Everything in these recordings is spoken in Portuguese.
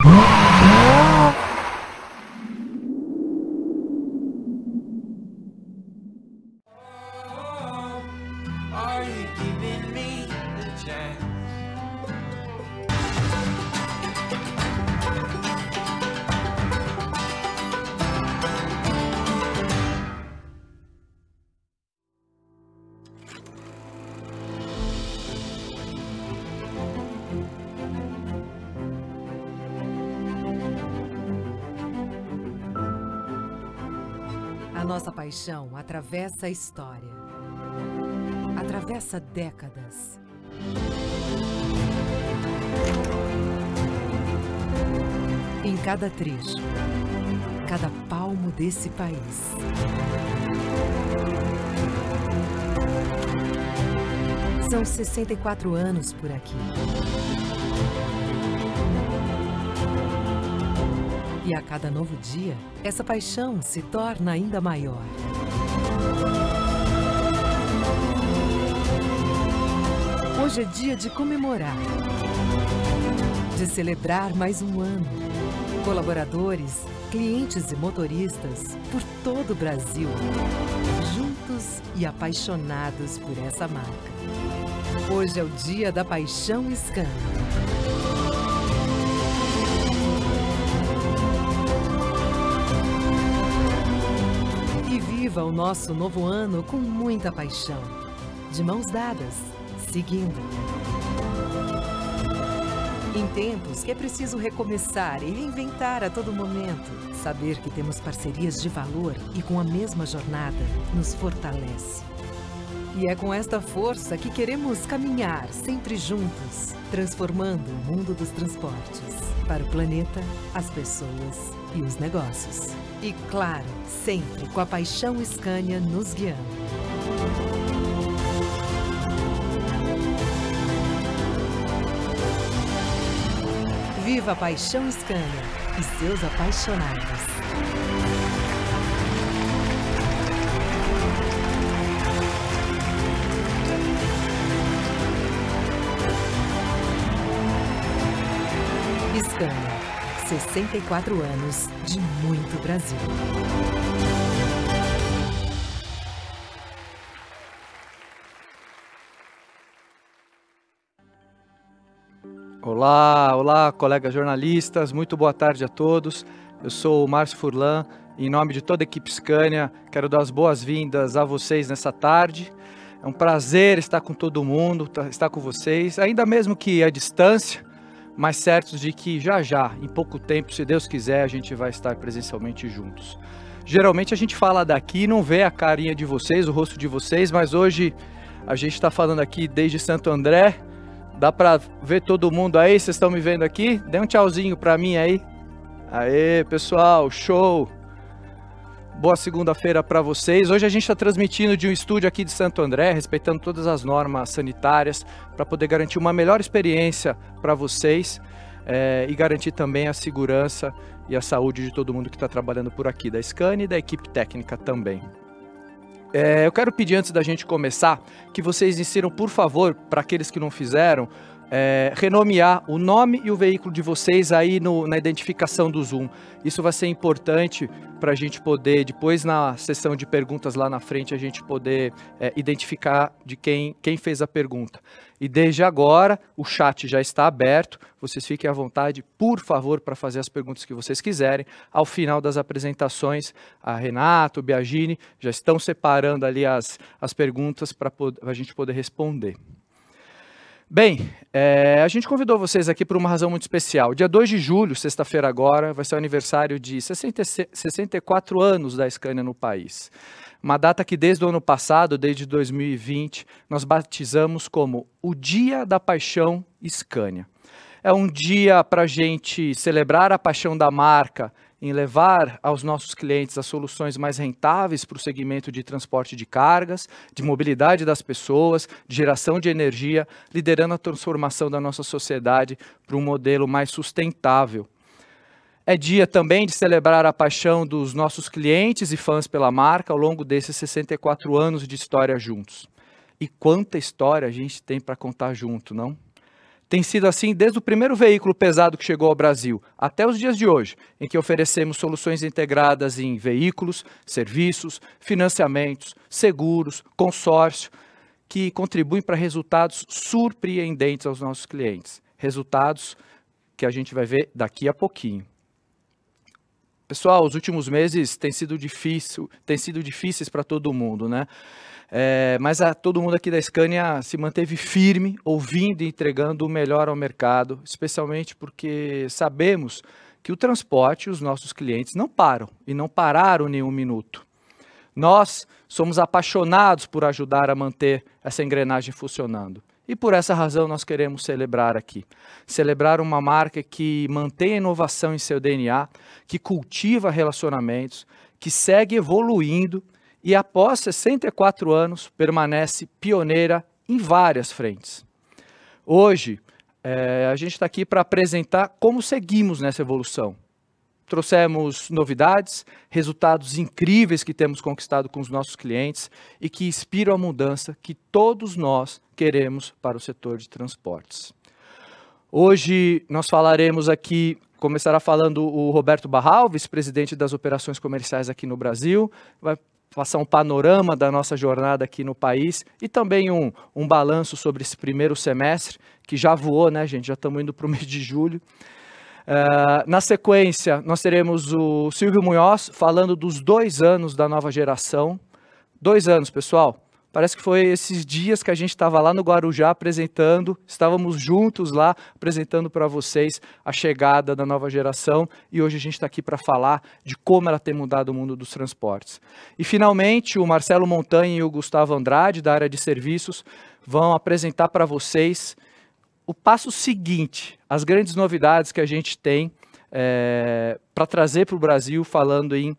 Are you giving me the chance? A nossa paixão atravessa a história. Atravessa décadas. Em cada trecho, cada palmo desse país. São 64 anos por aqui. E a cada novo dia, essa paixão se torna ainda maior. Hoje é dia de comemorar, de celebrar mais um ano. Colaboradores, clientes e motoristas por todo o Brasil, juntos e apaixonados por essa marca. Hoje é o dia da paixão Scania. Viva o nosso novo ano com muita paixão, de mãos dadas, seguindo. Em tempos que é preciso recomeçar e reinventar a todo momento, saber que temos parcerias de valor e com a mesma jornada nos fortalece. E é com esta força que queremos caminhar sempre juntos, transformando o mundo dos transportes para o planeta, as pessoas e os negócios. E claro, sempre com a paixão Scania nos guiando. Viva a paixão Scania e seus apaixonados. Scania, 64 anos de muito Brasil. Olá, colegas jornalistas, muito boa tarde a todos. Eu sou o Márcio Furlan, em nome de toda a equipe Scania, quero dar as boas-vindas a vocês nessa tarde. É um prazer estar com todo mundo, estar com vocês, ainda mesmo que à distância, mas certos de que já, em pouco tempo, se Deus quiser, a gente vai estar presencialmente juntos. Geralmente a gente fala daqui e não vê a carinha de vocês, o rosto de vocês, mas hoje a gente está falando aqui desde Santo André. Dá para ver todo mundo aí? Vocês estão me vendo aqui? Dê um tchauzinho para mim aí. Aê, pessoal, show! Boa segunda-feira para vocês. Hoje a gente está transmitindo de um estúdio aqui de Santo André, respeitando todas as normas sanitárias, para poder garantir uma melhor experiência para vocês e garantir também a segurança e a saúde de todo mundo que está trabalhando por aqui, da Scania e da equipe técnica também. Eu quero pedir, antes da gente começar, que vocês ensinam, por favor, para aqueles que não fizeram, renomear o nome e o veículo de vocês aí na identificação do Zoom. Isso vai ser importante para a gente poder, depois na sessão de perguntas lá na frente, a gente poder identificar de quem fez a pergunta. E desde agora, o chat já está aberto, vocês fiquem à vontade, por favor, para fazer as perguntas que vocês quiserem. Ao final das apresentações, a Renato, o Biagini, já estão separando ali as perguntas para a gente poder responder. Bem, a gente convidou vocês aqui por uma razão muito especial. Dia 2 de julho, sexta-feira agora, vai ser o aniversário de 64 anos da Scania no país. Uma data que desde o ano passado, desde 2020, nós batizamos como o Dia da Paixão Scania. É um dia para a gente celebrar a paixão da marca em levar aos nossos clientes as soluções mais rentáveis para o segmento de transporte de cargas, de mobilidade das pessoas, de geração de energia, liderando a transformação da nossa sociedade para um modelo mais sustentável. É dia também de celebrar a paixão dos nossos clientes e fãs pela marca ao longo desses 64 anos de história juntos. E quanta história a gente tem para contar junto, não? Tem sido assim desde o primeiro veículo pesado que chegou ao Brasil, até os dias de hoje, em que oferecemos soluções integradas em veículos, serviços, financiamentos, seguros, consórcio, que contribuem para resultados surpreendentes aos nossos clientes. Resultados que a gente vai ver daqui a pouquinho. Pessoal, os últimos meses têm sido difíceis para todo mundo, né? Mas todo mundo aqui da Scania se manteve firme, ouvindo e entregando o melhor ao mercado, especialmente porque sabemos que o transporte e os nossos clientes não param e não pararam nem um minuto. Nós somos apaixonados por ajudar a manter essa engrenagem funcionando. E por essa razão nós queremos celebrar aqui. Celebrar uma marca que mantém a inovação em seu DNA, que cultiva relacionamentos, que segue evoluindo e após 64 anos permanece pioneira em várias frentes. Hoje, a gente está aqui para apresentar como seguimos nessa evolução. Trouxemos novidades, resultados incríveis que temos conquistado com os nossos clientes e que inspiram a mudança que todos nós queremos para o setor de transportes. Hoje nós falaremos aqui, começará falando o Roberto Barral, vice-presidente das operações comerciais aqui no Brasil, vai passar um panorama da nossa jornada aqui no país e também um balanço sobre esse primeiro semestre, que já voou, né, gente? Já estamos indo para o mês de julho. Na sequência, nós teremos o Silvio Munhoz falando dos 2 anos da nova geração. 2 anos, pessoal. Parece que foi esses dias que a gente estava lá no Guarujá apresentando, estávamos juntos lá apresentando para vocês a chegada da nova geração e hoje a gente está aqui para falar de como ela tem mudado o mundo dos transportes. E finalmente o Marcelo Montanha e o Gustavo Andrade da área de serviços vão apresentar para vocês o passo seguinte, as grandes novidades que a gente tem para trazer para o Brasil falando em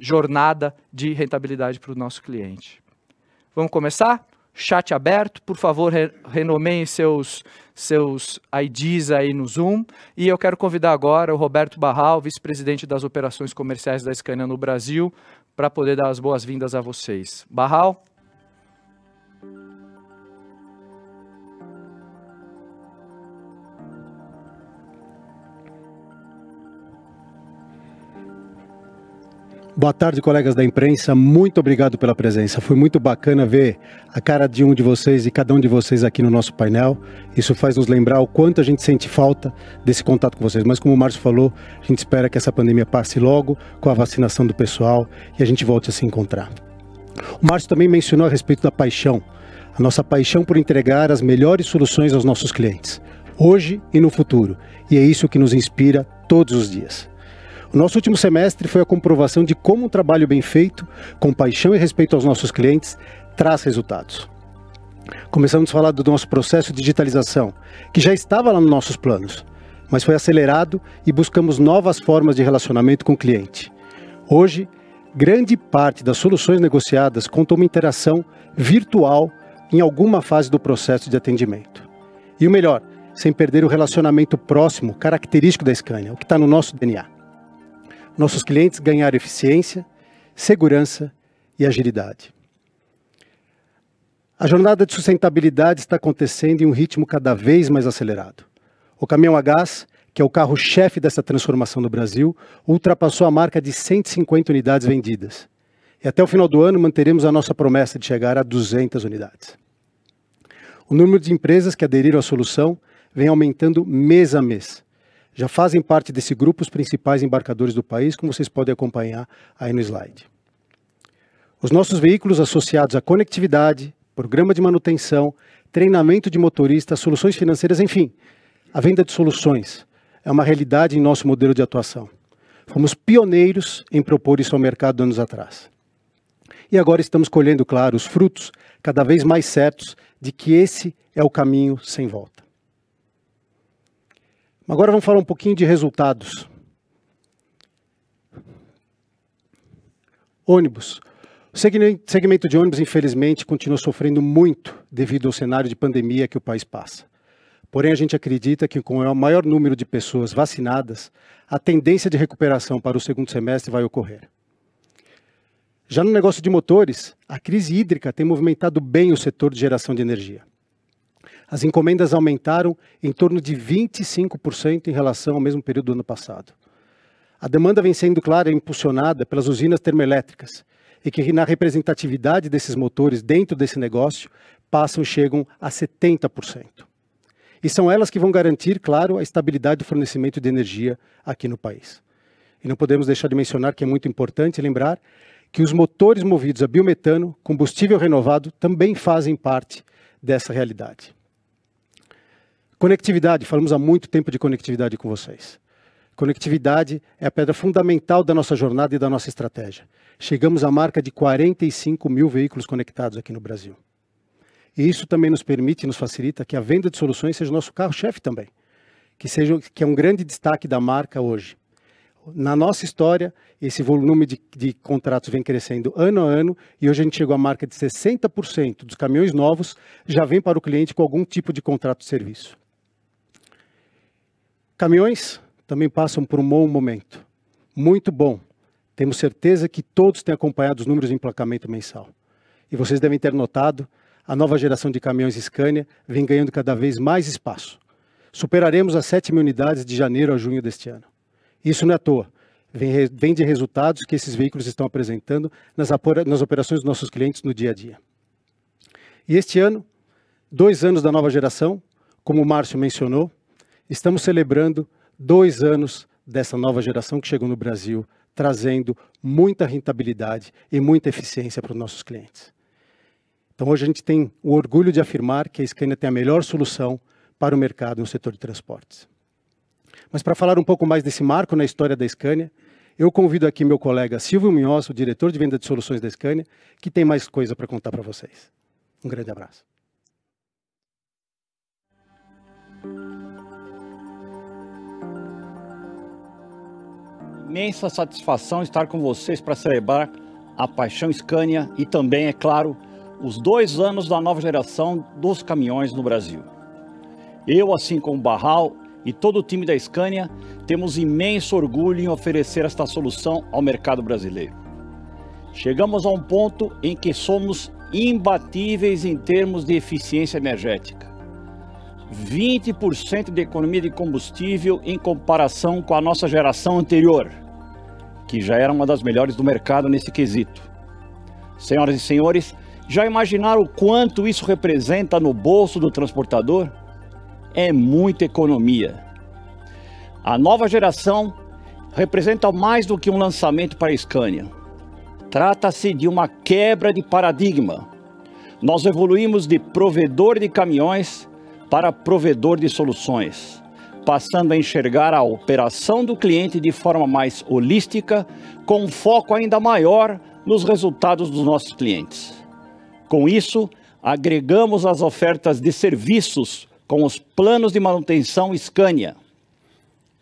jornada de rentabilidade para o nosso cliente. Vamos começar? Chat aberto, por favor, renomeiem seus IDs aí no Zoom. E eu quero convidar agora o Roberto Barral, vice-presidente das operações comerciais da Scania no Brasil, para poder dar as boas-vindas a vocês. Barral? Boa tarde, colegas da imprensa. Muito obrigado pela presença. Foi muito bacana ver a cara de um de vocês e cada um de vocês aqui no nosso painel. Isso faz nos lembrar o quanto a gente sente falta desse contato com vocês. Mas como o Márcio falou, a gente espera que essa pandemia passe logo com a vacinação do pessoal e a gente volte a se encontrar. O Márcio também mencionou a respeito da paixão. A nossa paixão por entregar as melhores soluções aos nossos clientes, hoje e no futuro. E é isso que nos inspira todos os dias. O nosso último semestre foi a comprovação de como um trabalho bem feito, com paixão e respeito aos nossos clientes, traz resultados. Começamos a falar do nosso processo de digitalização, que já estava lá nos nossos planos, mas foi acelerado e buscamos novas formas de relacionamento com o cliente. Hoje, grande parte das soluções negociadas conta uma interação virtual em alguma fase do processo de atendimento. E o melhor, sem perder o relacionamento próximo, característico da Scania, o que está no nosso DNA. Nossos clientes ganharam eficiência, segurança e agilidade. A jornada de sustentabilidade está acontecendo em um ritmo cada vez mais acelerado. O caminhão a gás, que é o carro-chefe dessa transformação no Brasil, ultrapassou a marca de 150 unidades vendidas. E até o final do ano manteremos a nossa promessa de chegar a 200 unidades. O número de empresas que aderiram à solução vem aumentando mês a mês. Já fazem parte desse grupo os principais embarcadores do país, como vocês podem acompanhar aí no slide. Os nossos veículos associados à conectividade, programa de manutenção, treinamento de motoristas, soluções financeiras, enfim, a venda de soluções é uma realidade em nosso modelo de atuação. Fomos pioneiros em propor isso ao mercado anos atrás. E agora estamos colhendo, claro, os frutos cada vez mais certos de que esse é o caminho sem volta. Agora vamos falar um pouquinho de resultados. Ônibus. O segmento de ônibus, infelizmente, continua sofrendo muito devido ao cenário de pandemia que o país passa. Porém, a gente acredita que com o maior número de pessoas vacinadas, a tendência de recuperação para o segundo semestre vai ocorrer. Já no negócio de motores, a crise hídrica tem movimentado bem o setor de geração de energia. As encomendas aumentaram em torno de 25% em relação ao mesmo período do ano passado. A demanda vem sendo, claro, impulsionada pelas usinas termoelétricas, e que na representatividade desses motores dentro desse negócio passam e chegam a 70%. E são elas que vão garantir, claro, a estabilidade do fornecimento de energia aqui no país. E não podemos deixar de mencionar que é muito importante lembrar que os motores movidos a biometano, combustível renovado, também fazem parte dessa realidade. Conectividade, falamos há muito tempo de conectividade com vocês. Conectividade é a pedra fundamental da nossa jornada e da nossa estratégia. Chegamos à marca de 45 mil veículos conectados aqui no Brasil. E isso também nos permite e nos facilita que a venda de soluções seja o nosso carro-chefe também, que é um grande destaque da marca hoje. Na nossa história, esse volume de contratos vem crescendo ano a ano e hoje a gente chegou à marca de 60% dos caminhões novos já vem para o cliente com algum tipo de contrato de serviço. Caminhões também passam por um bom momento, muito bom. Temos certeza que todos têm acompanhado os números de emplacamento mensal. E vocês devem ter notado, a nova geração de caminhões Scania vem ganhando cada vez mais espaço. Superaremos as 7 mil unidades de janeiro a junho deste ano. Isso não é à toa, vem de resultados que esses veículos estão apresentando nas operações dos nossos clientes no dia a dia. E este ano, 2 anos da nova geração, como o Márcio mencionou, estamos celebrando 2 anos dessa nova geração que chegou no Brasil, trazendo muita rentabilidade e muita eficiência para os nossos clientes. Então hoje a gente tem o orgulho de afirmar que a Scania tem a melhor solução para o mercado no setor de transportes. Mas para falar um pouco mais desse marco na história da Scania, eu convido aqui meu colega Silvio Munhoz, o diretor de venda de soluções da Scania, que tem mais coisa para contar para vocês. Um grande abraço. Imensa satisfação estar com vocês para celebrar a Paixão Scania e também, é claro, os 2 anos da nova geração dos caminhões no Brasil. Eu, assim como o Barral e todo o time da Scania, temos imenso orgulho em oferecer esta solução ao mercado brasileiro. Chegamos a um ponto em que somos imbatíveis em termos de eficiência energética. 20% de economia de combustível em comparação com a nossa geração anterior, que já era uma das melhores do mercado nesse quesito. Senhoras e senhores, já imaginaram o quanto isso representa no bolso do transportador? É muita economia. A nova geração representa mais do que um lançamento para a Scania. Trata-se de uma quebra de paradigma. Nós evoluímos de provedor de caminhões para provedor de soluções, passando a enxergar a operação do cliente de forma mais holística, com um foco ainda maior nos resultados dos nossos clientes. Com isso, agregamos as ofertas de serviços com os planos de manutenção Scania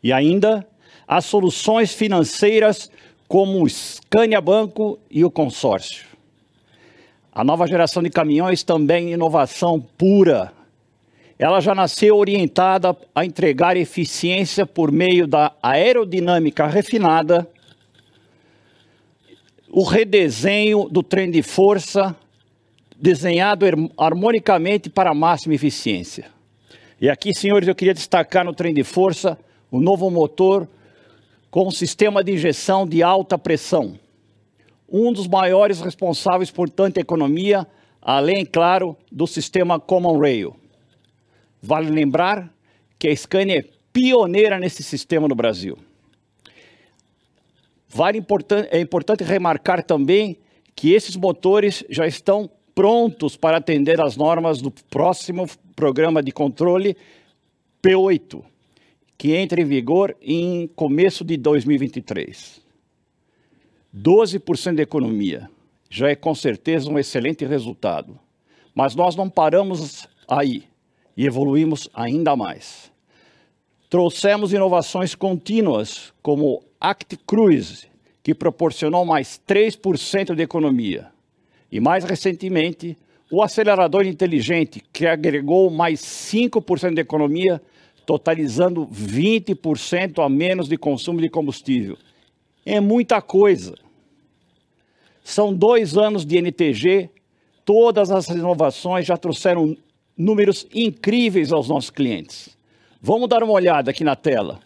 e ainda as soluções financeiras como o Scania Banco e o consórcio. A nova geração de caminhões também é inovação pura. Ela já nasceu orientada a entregar eficiência por meio da aerodinâmica refinada, o redesenho do trem de força, desenhado harmonicamente para máxima eficiência. E aqui, senhores, eu queria destacar no trem de força o novo motor com sistema de injeção de alta pressão. Um dos maiores responsáveis por tanta economia, além, claro, do sistema Common Rail. Vale lembrar que a Scania é pioneira nesse sistema no Brasil. É importante remarcar também que esses motores já estão prontos para atender às normas do próximo programa de controle P8, que entra em vigor em começo de 2023. 12% de economia já é com certeza um excelente resultado. Mas nós não paramos aí e evoluímos ainda mais. Trouxemos inovações contínuas, como o Act Cruise, que proporcionou mais 3% de economia. E mais recentemente, o acelerador inteligente, que agregou mais 5% de economia, totalizando 20% a menos de consumo de combustível. É muita coisa. São 2 anos de NTG, todas as inovações já trouxeram números incríveis aos nossos clientes. Vamos dar uma olhada aqui na tela.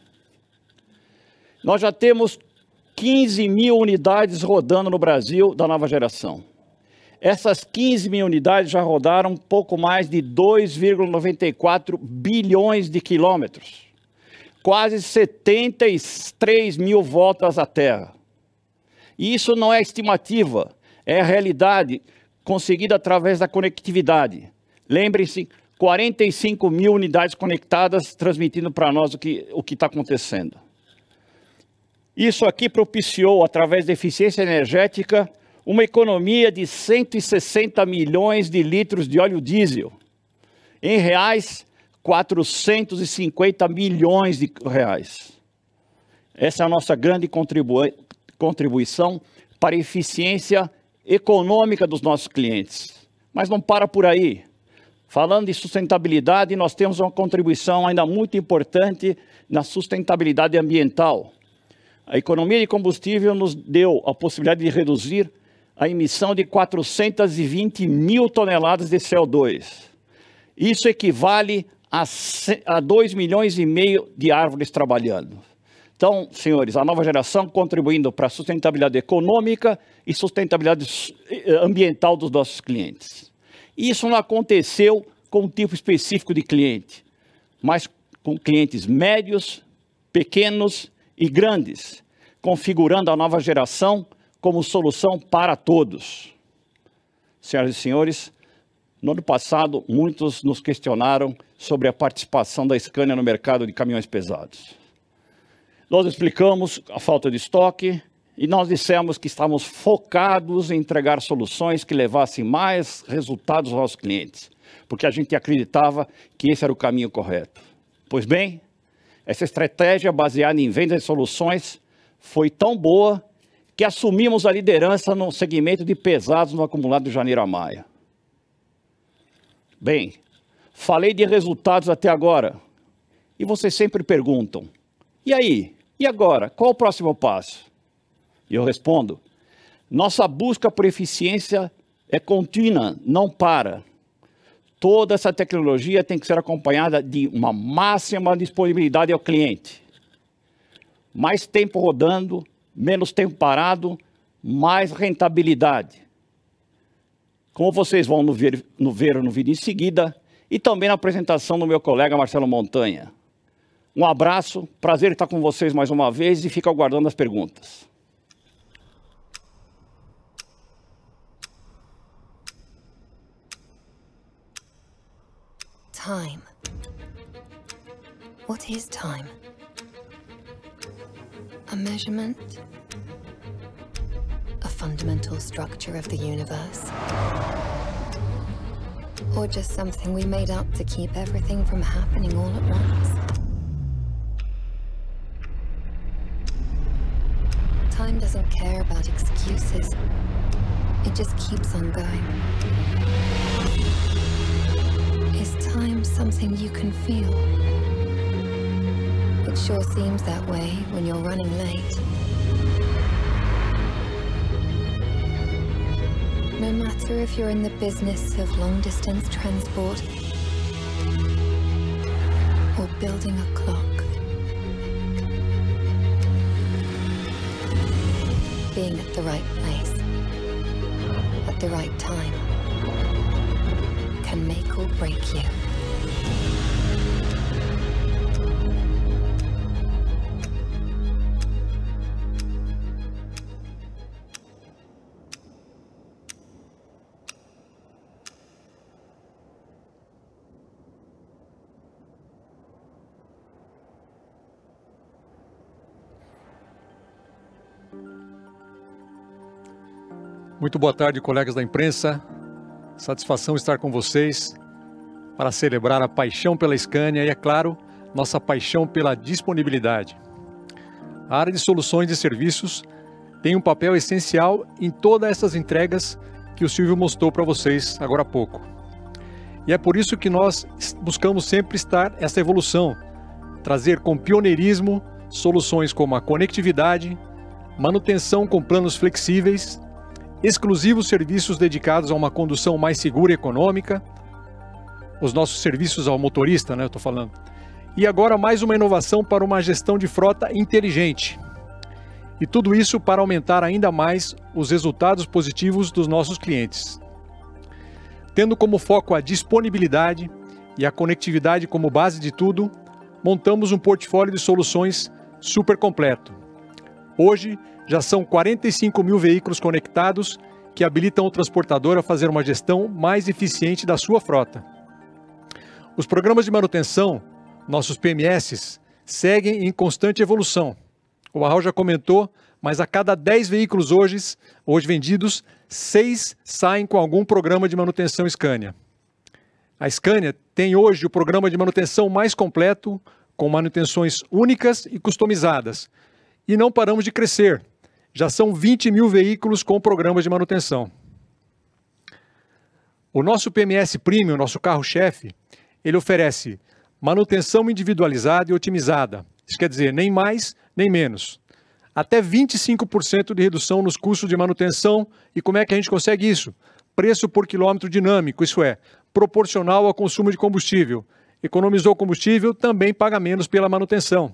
Nós já temos 15 mil unidades rodando no Brasil da nova geração. Essas 15 mil unidades já rodaram pouco mais de 2,94 bilhões de quilômetros. Quase 73 mil voltas à Terra. E isso não é estimativa, é a realidade conseguida através da conectividade. Lembrem-se, 45 mil unidades conectadas transmitindo para nós o que está acontecendo. Isso aqui propiciou, através da eficiência energética, uma economia de 160 milhões de litros de óleo diesel. Em reais, 450 milhões de reais. Essa é a nossa grande contribuição para a eficiência econômica dos nossos clientes. Mas não para por aí. Falando de sustentabilidade, nós temos uma contribuição ainda muito importante na sustentabilidade ambiental. A economia de combustível nos deu a possibilidade de reduzir a emissão de 420 mil toneladas de CO2. Isso equivale a 2 milhões e meio de árvores trabalhando. Então, senhores, a nova geração contribuindo para a sustentabilidade econômica e sustentabilidade ambiental dos nossos clientes. Isso não aconteceu com um tipo específico de cliente, mas com clientes médios, pequenos e grandes, configurando a nova geração como solução para todos. Senhoras e senhores, no ano passado, muitos nos questionaram sobre a participação da Scania no mercado de caminhões pesados. Nós explicamos a falta de estoque e nós dissemos que estávamos focados em entregar soluções que levassem mais resultados aos nossos clientes, porque a gente acreditava que esse era o caminho correto. Pois bem, essa estratégia baseada em venda de soluções foi tão boa que assumimos a liderança no segmento de pesados no acumulado de janeiro a maio. Bem, falei de resultados até agora, e vocês sempre perguntam, e aí? E agora? Qual o próximo passo? E eu respondo, nossa busca por eficiência é contínua, não para. Toda essa tecnologia tem que ser acompanhada de uma máxima disponibilidade ao cliente. Mais tempo rodando, menos tempo parado, mais rentabilidade. Como vocês vão ver no vídeo em seguida, e também na apresentação do meu colega Marcelo Montanha. Um abraço, prazer estar com vocês mais uma vez e fico aguardando as perguntas. Time. What is time? A measurement? A fundamental structure of the universe? Or just something we made up to keep everything from happening all at once? Time doesn't care about excuses. It just keeps on going. Is time something you can feel? It sure seems that way when you're running late. No matter if you're in the business of long-distance transport or building a clock, being at the right place at the right time can make or break you. Muito boa tarde, colegas da imprensa. Satisfação estar com vocês para celebrar a paixão pela Scania e, é claro, nossa paixão pela disponibilidade. A área de soluções e serviços tem um papel essencial em todas essas entregas que o Silvio mostrou para vocês agora há pouco. E é por isso que nós buscamos sempre estar essa evolução, trazer com pioneirismo soluções como a conectividade, manutenção com planos flexíveis, exclusivos serviços dedicados a uma condução mais segura e econômica, os nossos serviços ao motorista, né, eu estou falando. E agora mais uma inovação para uma gestão de frota inteligente. E tudo isso para aumentar ainda mais os resultados positivos dos nossos clientes. Tendo como foco a disponibilidade e a conectividade como base de tudo, montamos um portfólio de soluções super completo. Hoje, já são 45 mil veículos conectados que habilitam o transportador a fazer uma gestão mais eficiente da sua frota. Os programas de manutenção, nossos PMS, seguem em constante evolução. O Arral já comentou, mas a cada 10 veículos hoje vendidos, 6 saem com algum programa de manutenção Scania. A Scania tem hoje o programa de manutenção mais completo, com manutenções únicas e customizadas. E não paramos de crescer. Já são 20 mil veículos com programas de manutenção. O nosso PMS Premium, nosso carro-chefe, ele oferece manutenção individualizada e otimizada. Isso quer dizer, nem mais, nem menos. Até 25% de redução nos custos de manutenção. E como é que a gente consegue isso? Preço por quilômetro dinâmico, isso é, proporcional ao consumo de combustível. Economizou combustível, também paga menos pela manutenção.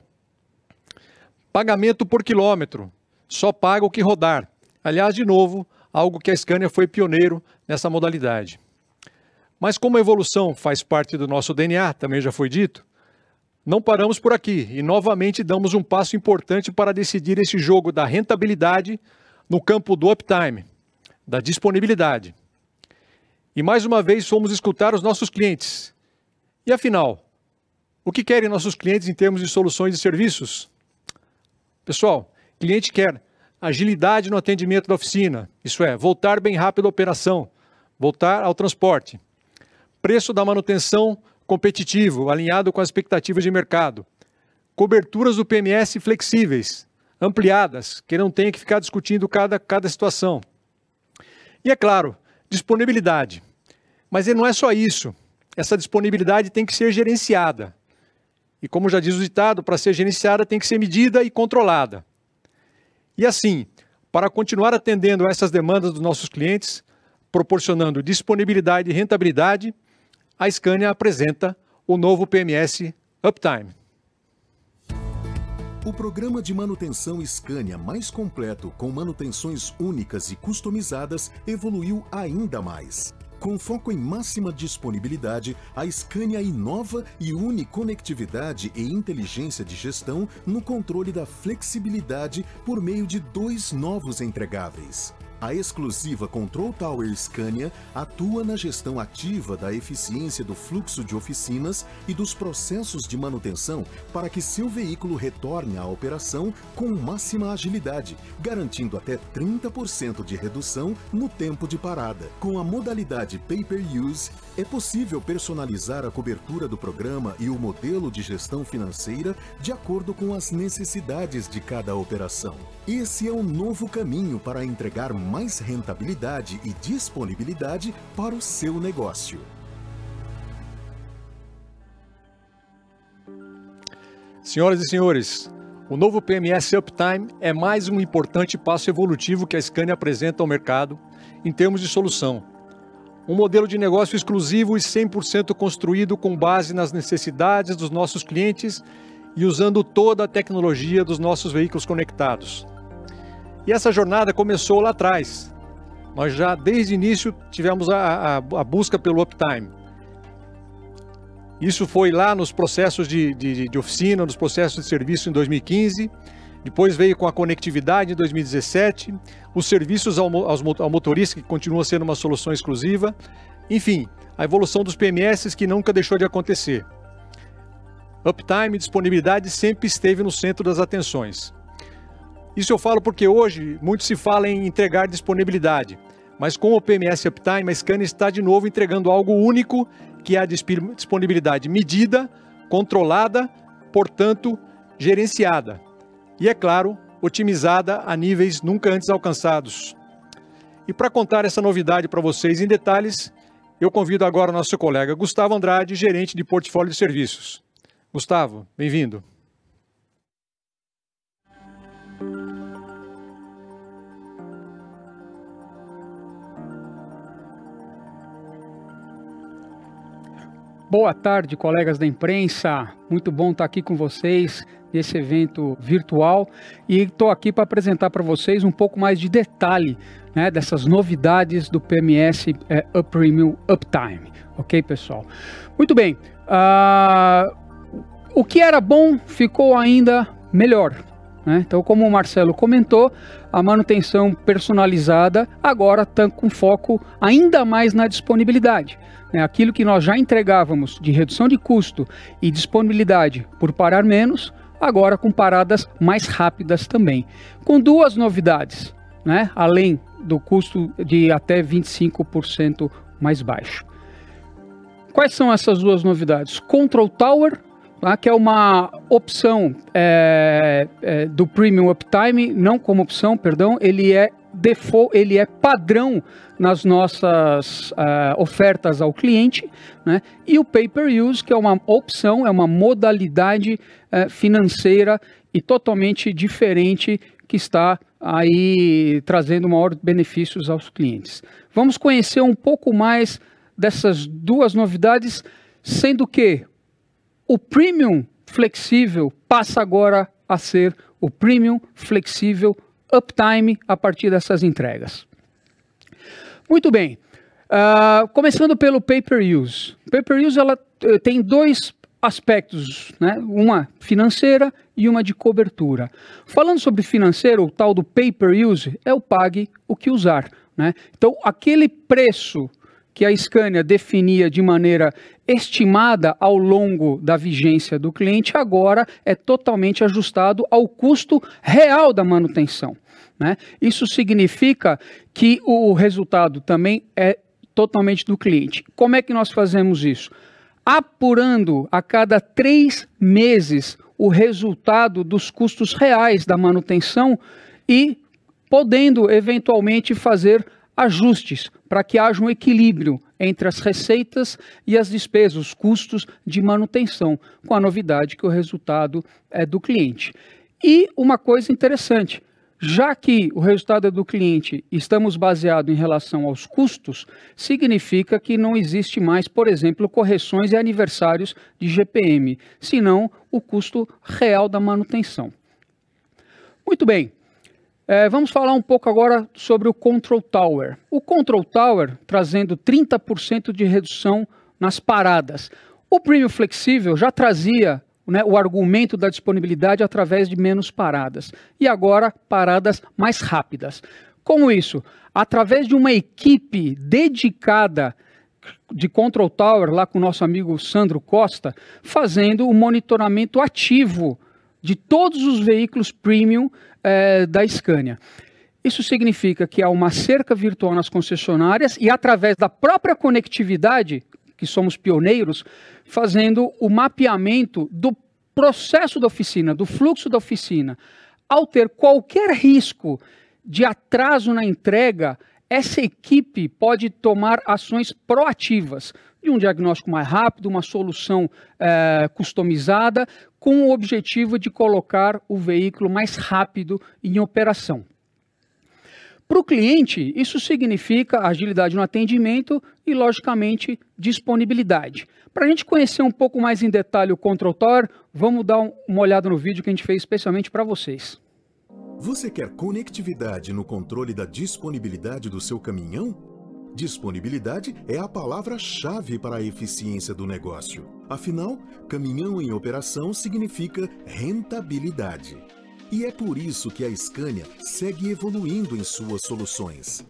Pagamento por quilômetro, só paga o que rodar. Aliás, de novo, algo que a Scania foi pioneiro nessa modalidade. Mas como a evolução faz parte do nosso DNA, também já foi dito, não paramos por aqui e novamente damos um passo importante para decidir esse jogo da rentabilidade no campo do uptime, da disponibilidade. E mais uma vez fomos escutar os nossos clientes. E afinal, o que querem nossos clientes em termos de soluções e serviços? Pessoal, cliente quer agilidade no atendimento da oficina, isso é, voltar bem rápido à operação, voltar ao transporte. Preço da manutenção competitivo, alinhado com as expectativas de mercado. Coberturas do PMS flexíveis, ampliadas, que não tenha que ficar discutindo cada situação. E é claro, disponibilidade. Mas não é só isso. Essa disponibilidade tem que ser gerenciada. E como já diz o ditado, para ser gerenciada tem que ser medida e controlada. E assim, para continuar atendendo a essas demandas dos nossos clientes, proporcionando disponibilidade e rentabilidade, a Scania apresenta o novo PMS Uptime. O programa de manutenção Scania mais completo, com manutenções únicas e customizadas, evoluiu ainda mais. Com foco em máxima disponibilidade, a Scania inova e une conectividade e inteligência de gestão no controle da flexibilidade por meio de 2 novos entregáveis. A exclusiva Control Tower Scania atua na gestão ativa da eficiência do fluxo de oficinas e dos processos de manutenção para que seu veículo retorne à operação com máxima agilidade, garantindo até 30% de redução no tempo de parada. Com a modalidade Pay-Per-Use, é possível personalizar a cobertura do programa e o modelo de gestão financeira de acordo com as necessidades de cada operação. Esse é um novo caminho para entregar mais rentabilidade e disponibilidade para o seu negócio. Senhoras e senhores, o novo PMS Uptime é mais um importante passo evolutivo que a Scania apresenta ao mercado em termos de solução. Um modelo de negócio exclusivo e 100% construído com base nas necessidades dos nossos clientes e usando toda a tecnologia dos nossos veículos conectados. E essa jornada começou lá atrás. Nós já, desde o início, tivemos a busca pelo uptime. Isso foi lá nos processos de oficina, nos processos de serviço em 2015. Depois veio com a conectividade em 2017. Os serviços ao motorista, que continua sendo uma solução exclusiva. Enfim, a evolução dos PMS que nunca deixou de acontecer. Uptime e disponibilidade sempre esteve no centro das atenções. Isso eu falo porque hoje muito se fala em entregar disponibilidade, mas com o PMS Uptime, a Scania está de novo entregando algo único, que é a disponibilidade medida, controlada, portanto, gerenciada. E, é claro, otimizada a níveis nunca antes alcançados. E para contar essa novidade para vocês em detalhes, eu convido agora o nosso colega Gustavo Andrade, gerente de portfólio de serviços. Gustavo, bem-vindo. Boa tarde, colegas da imprensa. Muito bom estar aqui com vocês nesse evento virtual e estou aqui para apresentar para vocês um pouco mais de detalhe, né, dessas novidades do PMS Premium Uptime. Ok, pessoal? Muito bem. O que era bom ficou ainda melhor. Então, como o Marcelo comentou, a manutenção personalizada agora está com foco ainda mais na disponibilidade. Aquilo que nós já entregávamos de redução de custo e disponibilidade por parar menos, agora com paradas mais rápidas também. Com duas novidades, além do custo de até 25% mais baixo. Quais são essas duas novidades? Control Tower, que é uma opção do Premium Uptime, não como opção, perdão, ele é default, ele é padrão nas nossas ofertas ao cliente, e o Pay-Per-Use, que é uma opção, é uma modalidade financeira e totalmente diferente que está aí trazendo maiores benefícios aos clientes. Vamos conhecer um pouco mais dessas duas novidades, sendo que o Premium Flexível passa agora a ser o Premium Flexível Uptime a partir dessas entregas. Muito bem, começando pelo Pay-Per-Use. Pay-Per-Use ela tem dois aspectos, uma financeira e uma de cobertura. Falando sobre financeiro, o tal do Pay-Per-Use é o pague o que usar. Então, aquele preço que a Scania definia de maneira estimada ao longo da vigência do cliente, agora é totalmente ajustado ao custo real da manutenção. Isso significa que o resultado também é totalmente do cliente. Como é que nós fazemos isso? Apurando a cada 3 meses o resultado dos custos reais da manutenção e podendo eventualmente fazer ajustes para que haja um equilíbrio entre as receitas e as despesas, os custos de manutenção, com a novidade que o resultado é do cliente. E uma coisa interessante, já que o resultado é do cliente, estamos baseados em relação aos custos, significa que não existe mais, por exemplo, correções e aniversários de GPM, senão o custo real da manutenção. Muito bem. Vamos falar um pouco agora sobre o Control Tower. O Control Tower trazendo 30% de redução nas paradas. O Premium Flexível já trazia o argumento da disponibilidade através de menos paradas. E agora, paradas mais rápidas. Como isso? Através de uma equipe dedicada de Control Tower, lá com o nosso amigo Sandro Costa, fazendo o monitoramento ativo de todos os veículos premium da Scania. Isso significa que há uma cerca virtual nas concessionárias e através da própria conectividade, que somos pioneiros, fazendo o mapeamento do processo da oficina, do fluxo da oficina. Ao ter qualquer risco de atraso na entrega, essa equipe pode tomar ações proativas, de um diagnóstico mais rápido, uma solução customizada, com o objetivo de colocar o veículo mais rápido em operação. Para o cliente, isso significa agilidade no atendimento e, logicamente, disponibilidade. Para a gente conhecer um pouco mais em detalhe o Control Tower, vamos dar uma olhada no vídeo que a gente fez especialmente para vocês. Você quer conectividade no controle da disponibilidade do seu caminhão? Disponibilidade é a palavra-chave para a eficiência do negócio. Afinal, caminhão em operação significa rentabilidade. E é por isso que a Scania segue evoluindo em suas soluções.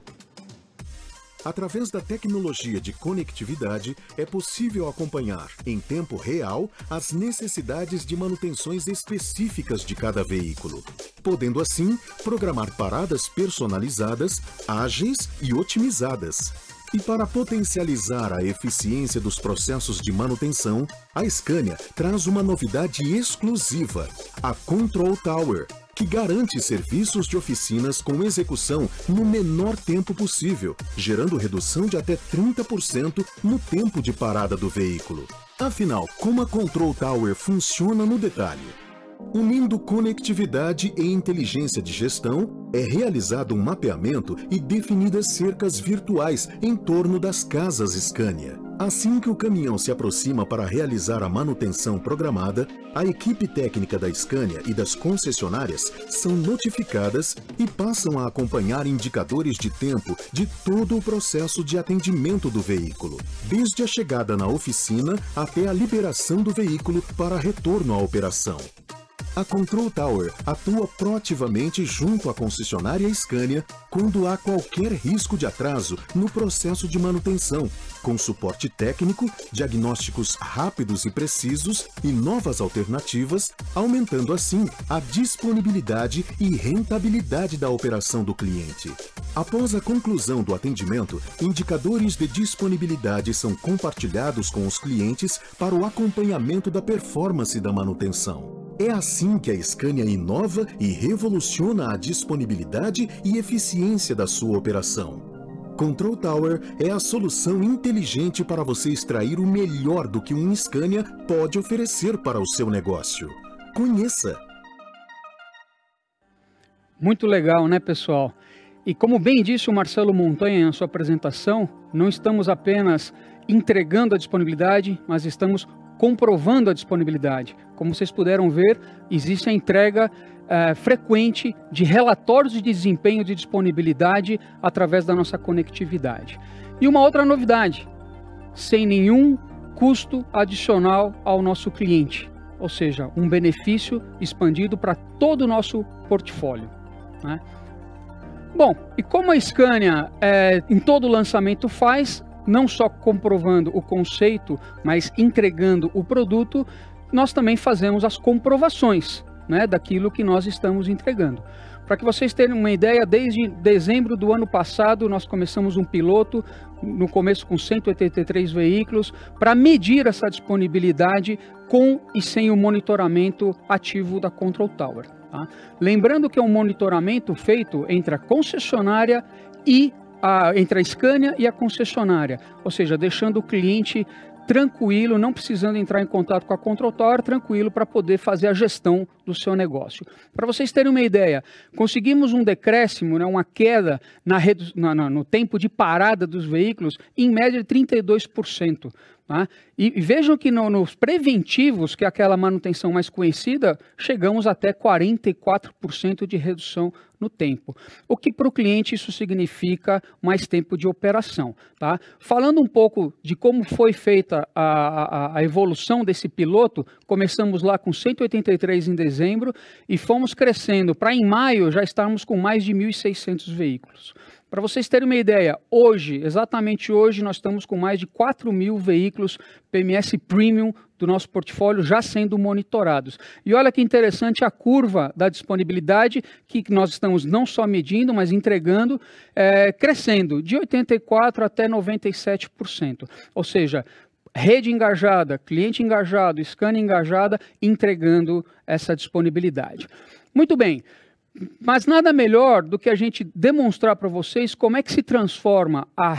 Através da tecnologia de conectividade, é possível acompanhar, em tempo real, as necessidades de manutenções específicas de cada veículo, podendo assim programar paradas personalizadas, ágeis e otimizadas. E para potencializar a eficiência dos processos de manutenção, a Scania traz uma novidade exclusiva, a Control Tower, que garante serviços de oficinas com execução no menor tempo possível, gerando redução de até 30% no tempo de parada do veículo. Afinal, como a Control Tower funciona no detalhe? Unindo conectividade e inteligência de gestão, é realizado um mapeamento e definidas cercas virtuais em torno das casas Scania. Assim que o caminhão se aproxima para realizar a manutenção programada, a equipe técnica da Scania e das concessionárias são notificadas e passam a acompanhar indicadores de tempo de todo o processo de atendimento do veículo, desde a chegada na oficina até a liberação do veículo para retorno à operação. A Control Tower atua proativamente junto à concessionária Scania quando há qualquer risco de atraso no processo de manutenção, com suporte técnico, diagnósticos rápidos e precisos e novas alternativas, aumentando assim a disponibilidade e rentabilidade da operação do cliente. Após a conclusão do atendimento, indicadores de disponibilidade são compartilhados com os clientes para o acompanhamento da performance da manutenção. É assim que a Scania inova e revoluciona a disponibilidade e eficiência da sua operação. Control Tower é a solução inteligente para você extrair o melhor do que um Scania pode oferecer para o seu negócio. Conheça! Muito legal, né, pessoal? E como bem disse o Marcelo Montanha em sua apresentação, não estamos apenas entregando a disponibilidade, mas estamos comprovando a disponibilidade. Como vocês puderam ver, existe a entrega frequente de relatórios de desempenho de disponibilidade através da nossa conectividade. E uma outra novidade, sem nenhum custo adicional ao nosso cliente, ou seja, um benefício expandido para todo o nosso portfólio, né? Bom, e como a Scania em todo lançamento faz, não só comprovando o conceito, mas entregando o produto, nós também fazemos as comprovações, né, daquilo que nós estamos entregando. Para que vocês tenham uma ideia, desde dezembro do ano passado, nós começamos um piloto, no começo com 183 veículos, para medir essa disponibilidade com e sem o monitoramento ativo da Control Tower. Tá? Lembrando que é um monitoramento feito entre a concessionária e entre a Scania e a concessionária, ou seja, deixando o cliente tranquilo, não precisando entrar em contato com a Control Tower, tranquilo para poder fazer a gestão do seu negócio. Para vocês terem uma ideia, conseguimos um decréscimo, né, uma queda no tempo de parada dos veículos, em média de 32%. Tá? E vejam que nos preventivos, que é aquela manutenção mais conhecida, chegamos até 44% de redução no tempo. O que para o cliente isso significa mais tempo de operação. Tá? Falando um pouco de como foi feita a evolução desse piloto, começamos lá com 183 em dezembro e fomos crescendo para em maio já estarmos com mais de 1.600 veículos. Para vocês terem uma ideia, hoje, exatamente hoje, nós estamos com mais de 4.000 veículos PMS Premium do nosso portfólio já sendo monitorados. E olha que interessante a curva da disponibilidade que nós estamos não só medindo, mas entregando, crescendo de 84% até 97%. Ou seja, rede engajada, cliente engajado, Scania engajada, entregando essa disponibilidade. Muito bem. Mas nada melhor do que a gente demonstrar para vocês como é que se transforma a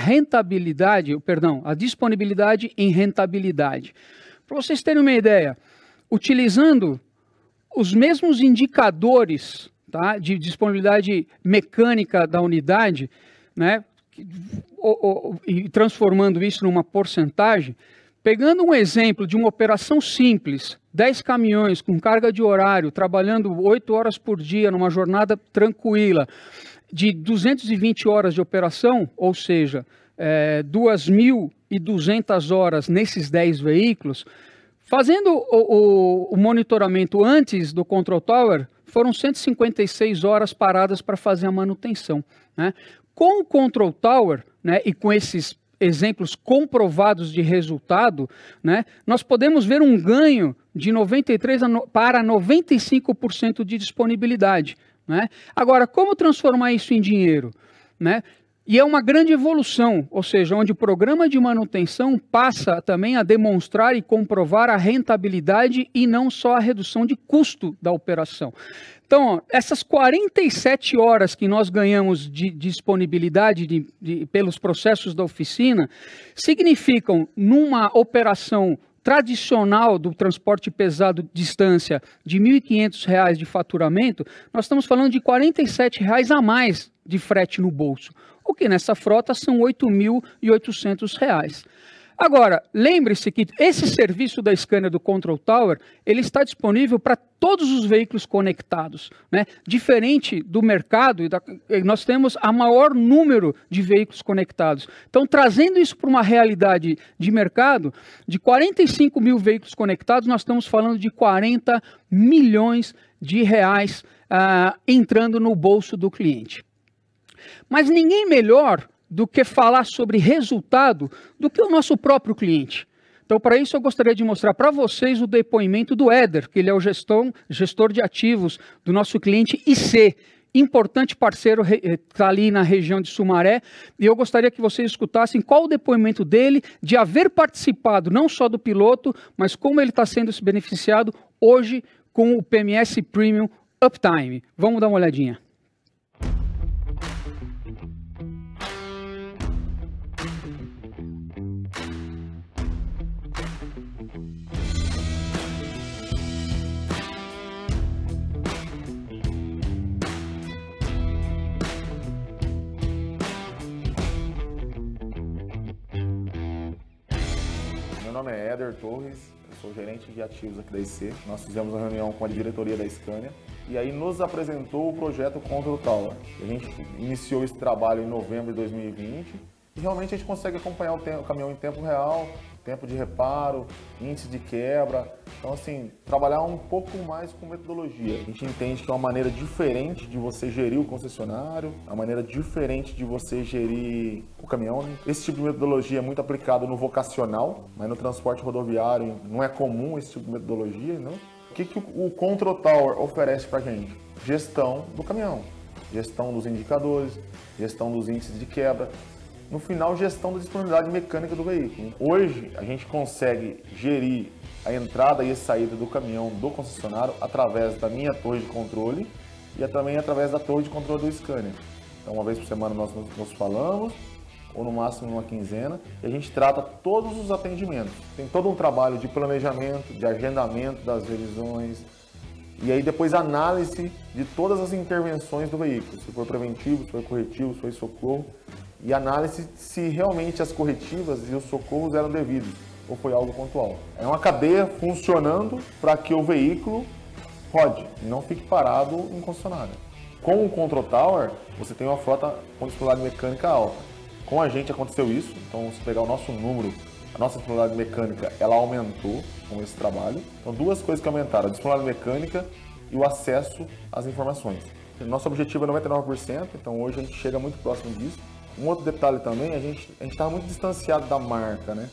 a disponibilidade em rentabilidade. Para vocês terem uma ideia, utilizando os mesmos indicadores, tá, de disponibilidade mecânica da unidade, né, e transformando isso numa porcentagem, pegando um exemplo de uma operação simples, 10 caminhões com carga de horário, trabalhando 8 horas por dia numa jornada tranquila, de 220 horas de operação, ou seja, 2.200 horas nesses 10 veículos, fazendo o monitoramento antes do Control Tower, foram 156 horas paradas para fazer a manutenção, né? Com o Control Tower, né, e com esses exemplos comprovados de resultado, né, nós podemos ver um ganho de 93% para 95% de disponibilidade, né? Agora, como transformar isso em dinheiro, né? E é uma grande evolução, ou seja, onde o programa de manutenção passa também a demonstrar e comprovar a rentabilidade e não só a redução de custo da operação. Então, ó, essas 47 horas que nós ganhamos de disponibilidade pelos processos da oficina significam, numa operação tradicional do transporte pesado de distância de R$ 1.500 de faturamento, nós estamos falando de R$ 47 a mais de frete no bolso, o que nessa frota são R$ 8.800. Agora, lembre-se que esse serviço da Scania do Control Tower, ele está disponível para todos os veículos conectados, né? Diferente do mercado, nós temos a maior número de veículos conectados. Então, trazendo isso para uma realidade de mercado, de 45 mil veículos conectados, nós estamos falando de 40 milhões de reais entrando no bolso do cliente. Mas ninguém melhor do que falar sobre resultado do que o nosso próprio cliente. Então, para isso, eu gostaria de mostrar para vocês o depoimento do Éder, que ele é o gestor de ativos do nosso cliente IC, importante parceiro, está ali na região de Sumaré, e eu gostaria que vocês escutassem qual o depoimento dele de haver participado não só do piloto, mas como ele está sendo se beneficiado hoje com o PMS Premium Uptime. Vamos dar uma olhadinha. Meu nome é Éder Torres, eu sou gerente de ativos aqui da IC. Nós fizemos uma reunião com a diretoria da Scania e aí nos apresentou o projeto Control Tower. A gente iniciou esse trabalho em novembro de 2020 e realmente a gente consegue acompanhar o caminhão em tempo real, tempo de reparo, índice de quebra. Então, assim, trabalhar um pouco mais com metodologia. A gente entende que é uma maneira diferente de você gerir o concessionário, uma maneira diferente de você gerir o caminhão, né? Esse tipo de metodologia é muito aplicado no vocacional, mas no transporte rodoviário não é comum esse tipo de metodologia, não? O que o Control Tower oferece para a gente? Gestão do caminhão, gestão dos indicadores, gestão dos índices de quebra. No final, gestão da disponibilidade mecânica do veículo. Hoje, a gente consegue gerir a entrada e a saída do caminhão do concessionário através da minha torre de controle e também através da torre de controle do Scania. Então, uma vez por semana nós nos falamos, ou no máximo numa quinzena, e a gente trata todos os atendimentos. Tem todo um trabalho de planejamento, de agendamento das revisões, e aí depois análise de todas as intervenções do veículo, se for preventivo, se for corretivo, se for socorro, e análise se realmente as corretivas e os socorros eram devidos ou foi algo pontual. É uma cadeia funcionando para que o veículo rode e não fique parado em concessionária. Com o Control Tower, você tem uma frota com disponibilidade mecânica alta. Com a gente aconteceu isso, então se pegar o nosso número, a nossa disponibilidade mecânica, ela aumentou com esse trabalho. Então duas coisas que aumentaram, a disponibilidade mecânica e o acesso às informações. Nosso objetivo é 99%, então hoje a gente chega muito próximo disso. Um outro detalhe também, a gente estava muito distanciado da marca, né?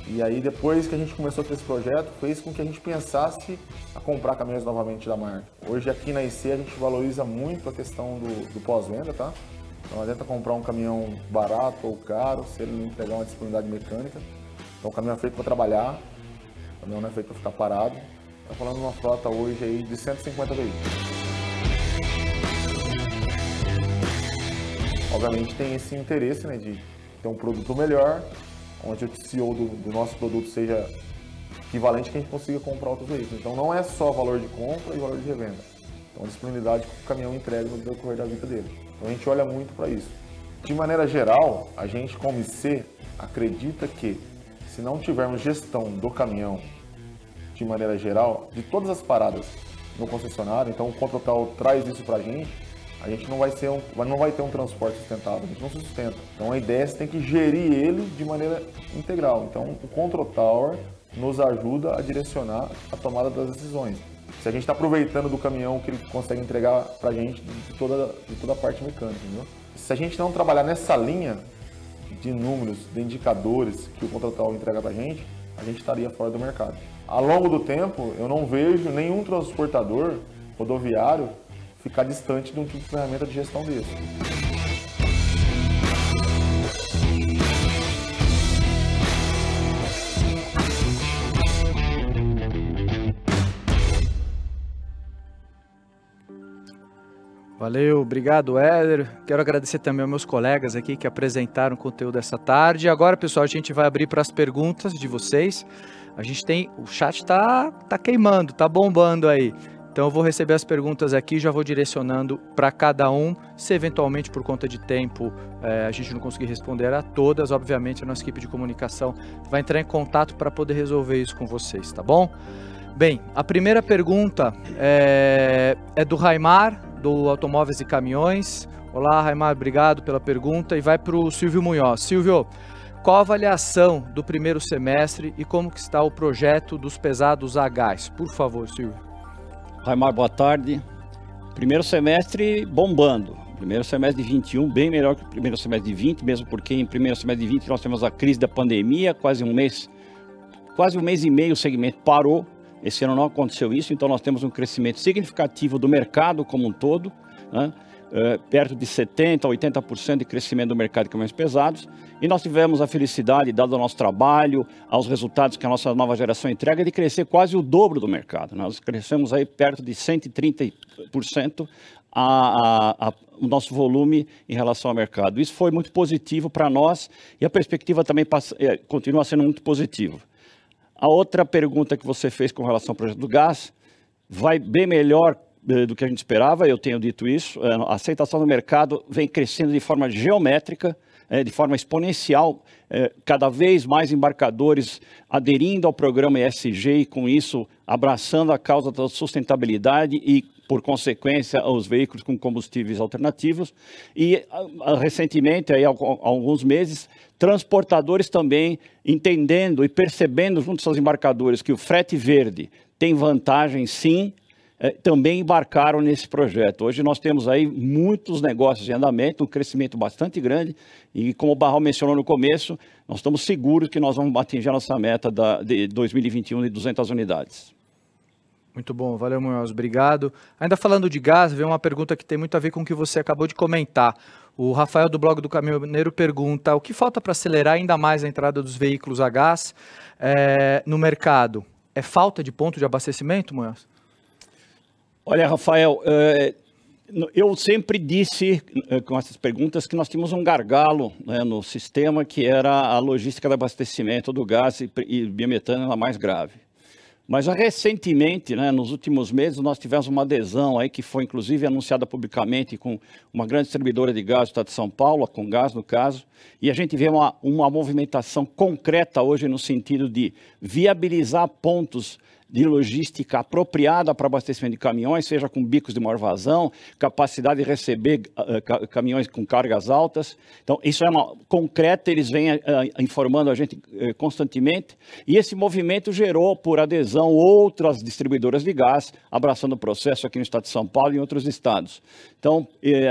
E aí depois que a gente começou com esse projeto, fez com que a gente pensasse a comprar caminhões novamente da marca. Hoje aqui na IC a gente valoriza muito a questão do pós-venda, tá? Então não adianta comprar um caminhão barato ou caro se ele não entregar uma disponibilidade mecânica. Então o caminhão é feito para trabalhar, o caminhão não é feito para ficar parado. Está falando de uma frota hoje aí de 150 veículos. Obviamente tem esse interesse, né, de ter um produto melhor, onde o TCO do nosso produto seja equivalente que a gente consiga comprar outros veículos. Então não é só valor de compra e valor de revenda. Então a disponibilidade que o caminhão entrega no decorrer da vida dele. Então a gente olha muito para isso. De maneira geral, a gente como IC acredita que se não tivermos gestão do caminhão de maneira geral, de todas as paradas no concessionário, então o Control Tower traz isso para a gente não vai ter um transporte sustentável, a gente não se sustenta. Então a ideia é que você tem que gerir ele de maneira integral. Então o Control Tower nos ajuda a direcionar a tomada das decisões. Se a gente está aproveitando do caminhão que ele consegue entregar para a gente de toda a parte mecânica, entendeu? Se a gente não trabalhar nessa linha de números, de indicadores que o Control Tower entrega para a gente estaria fora do mercado. Ao longo do tempo, eu não vejo nenhum transportador rodoviário ficar distante de um tipo de ferramenta de gestão desse. Valeu, obrigado, Éder. Quero agradecer também aos meus colegas aqui que apresentaram o conteúdo dessa tarde. Agora, pessoal, a gente vai abrir para as perguntas de vocês. A gente tem, o chat tá queimando, tá bombando aí. Então eu vou receber as perguntas aqui, já vou direcionando para cada um. Se eventualmente por conta de tempo a gente não conseguir responder a todas, obviamente a nossa equipe de comunicação vai entrar em contato para poder resolver isso com vocês, tá bom? Bem, a primeira pergunta é do Raimar, do Automóveis e Caminhões. Olá, Raimar, obrigado pela pergunta. E vai para o Silvio Munhoz. Silvio, qual a avaliação do primeiro semestre e como que está o projeto dos pesados a gás? Por favor, Silvio. Raimar, boa tarde. Primeiro semestre bombando. Primeiro semestre de 21 bem melhor que o primeiro semestre de 20, mesmo porque em primeiro semestre de 20 nós temos a crise da pandemia, quase um mês e meio o segmento parou. Esse ano não aconteceu isso, então nós temos um crescimento significativo do mercado como um todo, né? Perto de 70% a 80% de crescimento do mercado de caminhões pesados. E nós tivemos a felicidade, dado ao nosso trabalho, aos resultados que a nossa nova geração entrega, de crescer quase o dobro do mercado. Nós crescemos aí perto de 130% o nosso volume em relação ao mercado. Isso foi muito positivo para nós e a perspectiva também continua sendo muito positiva. A outra pergunta que você fez com relação ao projeto do gás, vai bem melhor do que a gente esperava, eu tenho dito isso. A aceitação do mercado vem crescendo de forma geométrica, de forma exponencial, cada vez mais embarcadores aderindo ao programa ESG e com isso abraçando a causa da sustentabilidade e, por consequência, os veículos com combustíveis alternativos. E recentemente, aí, há alguns meses, transportadores também entendendo e percebendo junto aos seus embarcadores que o frete verde tem vantagem sim, também embarcaram nesse projeto. Hoje nós temos aí muitos negócios em andamento, um crescimento bastante grande e, como o Barral mencionou no começo, nós estamos seguros que nós vamos atingir a nossa meta de 2021 de 200 unidades. Muito bom, valeu, Munhoz, obrigado. Ainda falando de gás, veio uma pergunta que tem muito a ver com o que você acabou de comentar. O Rafael do blog do Caminhoneiro pergunta: o que falta para acelerar ainda mais a entrada dos veículos a gás no mercado? É falta de ponto de abastecimento, Munhoz? Olha, Rafael, eu sempre disse com essas perguntas que nós tínhamos um gargalo, né, no sistema, que era a logística de abastecimento do gás e biometano era mais grave. Mas recentemente, né, nos últimos meses, nós tivemos uma adesão aí que foi inclusive anunciada publicamente com uma grande distribuidora de gás do estado de São Paulo, a Comgás no caso, e a gente vê uma movimentação concreta hoje no sentido de viabilizar pontos de logística apropriada para abastecimento de caminhões, seja com bicos de maior vazão, capacidade de receber caminhões com cargas altas. Então, isso é uma concreta, eles vêm informando a gente constantemente, e esse movimento gerou, por adesão, outras distribuidoras de gás abraçando o processo aqui no estado de São Paulo e em outros estados. Então,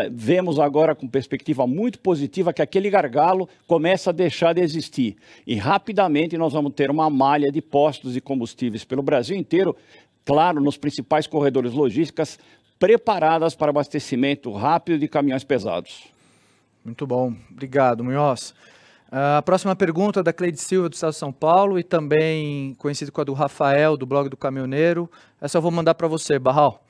vemos agora com perspectiva muito positiva que aquele gargalo começa a deixar de existir. E rapidamente nós vamos ter uma malha de postos de combustíveis pelo Brasil inteiro, claro, nos principais corredores logísticos, preparadas para abastecimento rápido de caminhões pesados. Muito bom, obrigado, Munhoz. A próxima pergunta é da Cleide Silva, do estado de São Paulo, e também conhecido com a do Rafael, do blog do Caminhoneiro. Essa eu vou mandar para você, Barral.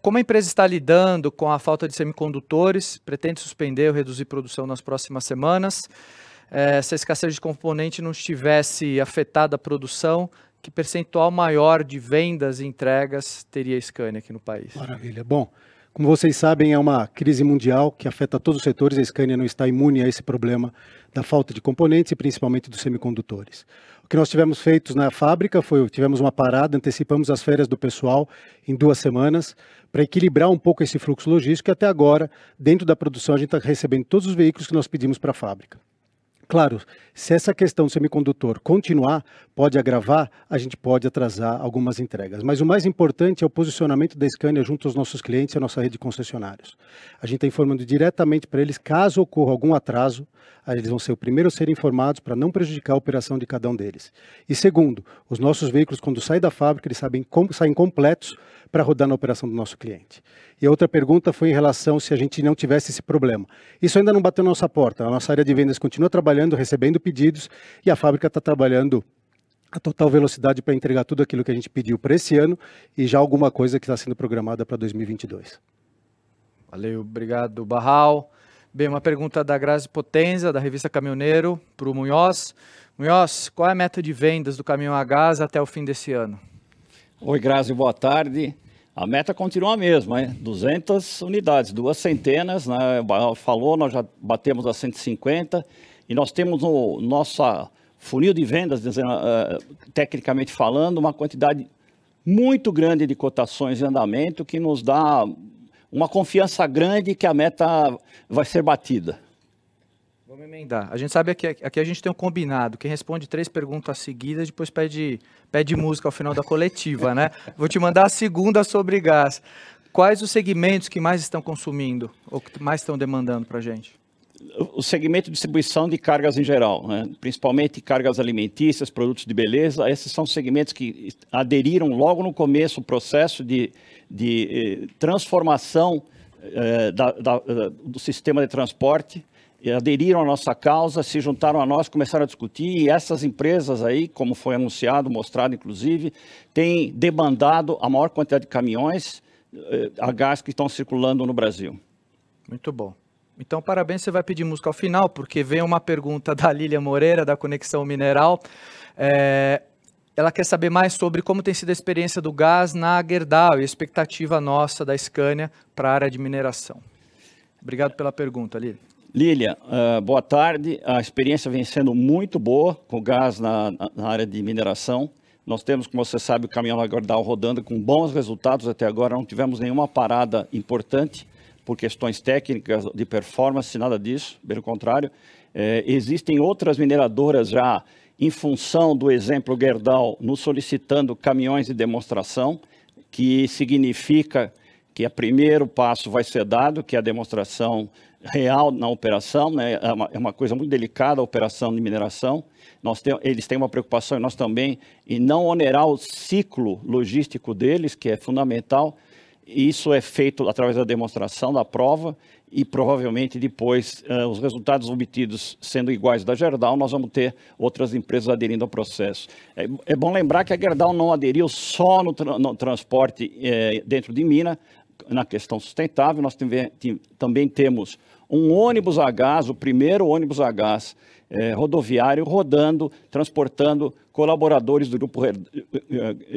Como a empresa está lidando com a falta de semicondutores, pretende suspender ou reduzir produção nas próximas semanas? Se a escassez de componente não tivesse afetado a produção, que percentual maior de vendas e entregas teria a Scania aqui no país? Maravilha. Bom, como vocês sabem, é uma crise mundial que afeta todos os setores. A Scania não está imune a esse problema da falta de componentes e principalmente dos semicondutores. O que nós tivemos feito na fábrica tivemos uma parada, antecipamos as férias do pessoal em 2 semanas para equilibrar um pouco esse fluxo logístico e até agora, dentro da produção, a gente está recebendo todos os veículos que nós pedimos para a fábrica. Claro, se essa questão do semicondutor continuar, pode agravar, a gente pode atrasar algumas entregas. Mas o mais importante é o posicionamento da Scania junto aos nossos clientes e à nossa rede de concessionários. A gente está informando diretamente para eles, caso ocorra algum atraso, eles vão ser o primeiro a serem informados para não prejudicar a operação de cada um deles. E segundo, os nossos veículos, quando saem da fábrica, eles saem completos para rodar na operação do nosso cliente. E a outra pergunta foi em relação se a gente não tivesse esse problema. Isso ainda não bateu na nossa porta. A nossa área de vendas continua trabalhando, recebendo pedidos, e a fábrica está trabalhando a total velocidade para entregar tudo aquilo que a gente pediu para esse ano e já alguma coisa que está sendo programada para 2022. Valeu, obrigado, Barral. Bem, uma pergunta da Grazi Potenza, da revista Caminhoneiro, para o Munhoz. Munhoz, qual é a meta de vendas do caminhão a gás até o fim desse ano? Oi, Grazi, boa tarde. A meta continua a mesma, hein? 200 unidades, 200, né? O Barral falou, nós já batemos a 150 e nós temos no nosso funil de vendas, tecnicamente falando, uma quantidade muito grande de cotações em andamento que nos dá uma confiança grande que a meta vai ser batida. Vamos emendar. A gente sabe que aqui a gente tem um combinado. Quem responde 3 perguntas seguidas, depois pede música ao final da coletiva, né? Vou te mandar a segunda sobre gás. Quais os segmentos que mais estão consumindo ou que mais estão demandando para a gente? O segmento de distribuição de cargas em geral, né? Principalmente cargas alimentícias, produtos de beleza, esses são segmentos que aderiram logo no começo ao processo de transformação do sistema de transporte, e aderiram à nossa causa, se juntaram a nós, começaram a discutir, e essas empresas aí, como foi anunciado, mostrado inclusive, têm demandado a maior quantidade de caminhões a gás que estão circulando no Brasil. Muito bom. Então, parabéns, você vai pedir música ao final, porque vem uma pergunta da Lília Moreira, da Conexão Mineral. Ela quer saber mais sobre como tem sido a experiência do gás na Gerdau e a expectativa nossa da Scania para a área de mineração. Obrigado pela pergunta, Lília. Lília, boa tarde. A experiência vem sendo muito boa com o gás na área de mineração. Nós temos, como você sabe, o caminhão da Gerdau rodando com bons resultados até agora. Não tivemos nenhuma parada importante por questões técnicas de performance, nada disso, pelo contrário. Existem outras mineradoras já, em função do exemplo Gerdau, nos solicitando caminhões de demonstração, que significa que o primeiro passo vai ser dado, que é a demonstração real na operação, né? É uma coisa muito delicada a operação de mineração. Eles têm uma preocupação, e nós também, em não onerar o ciclo logístico deles, que é fundamental. Isso é feito através da demonstração, da prova, e provavelmente depois, os resultados obtidos sendo iguais da Gerdau, nós vamos ter outras empresas aderindo ao processo. É bom lembrar que a Gerdau não aderiu só no transporte dentro de Minas, na questão sustentável. Nós também temos um ônibus a gás, o primeiro ônibus a gás rodoviário, rodando, transportando colaboradores do Grupo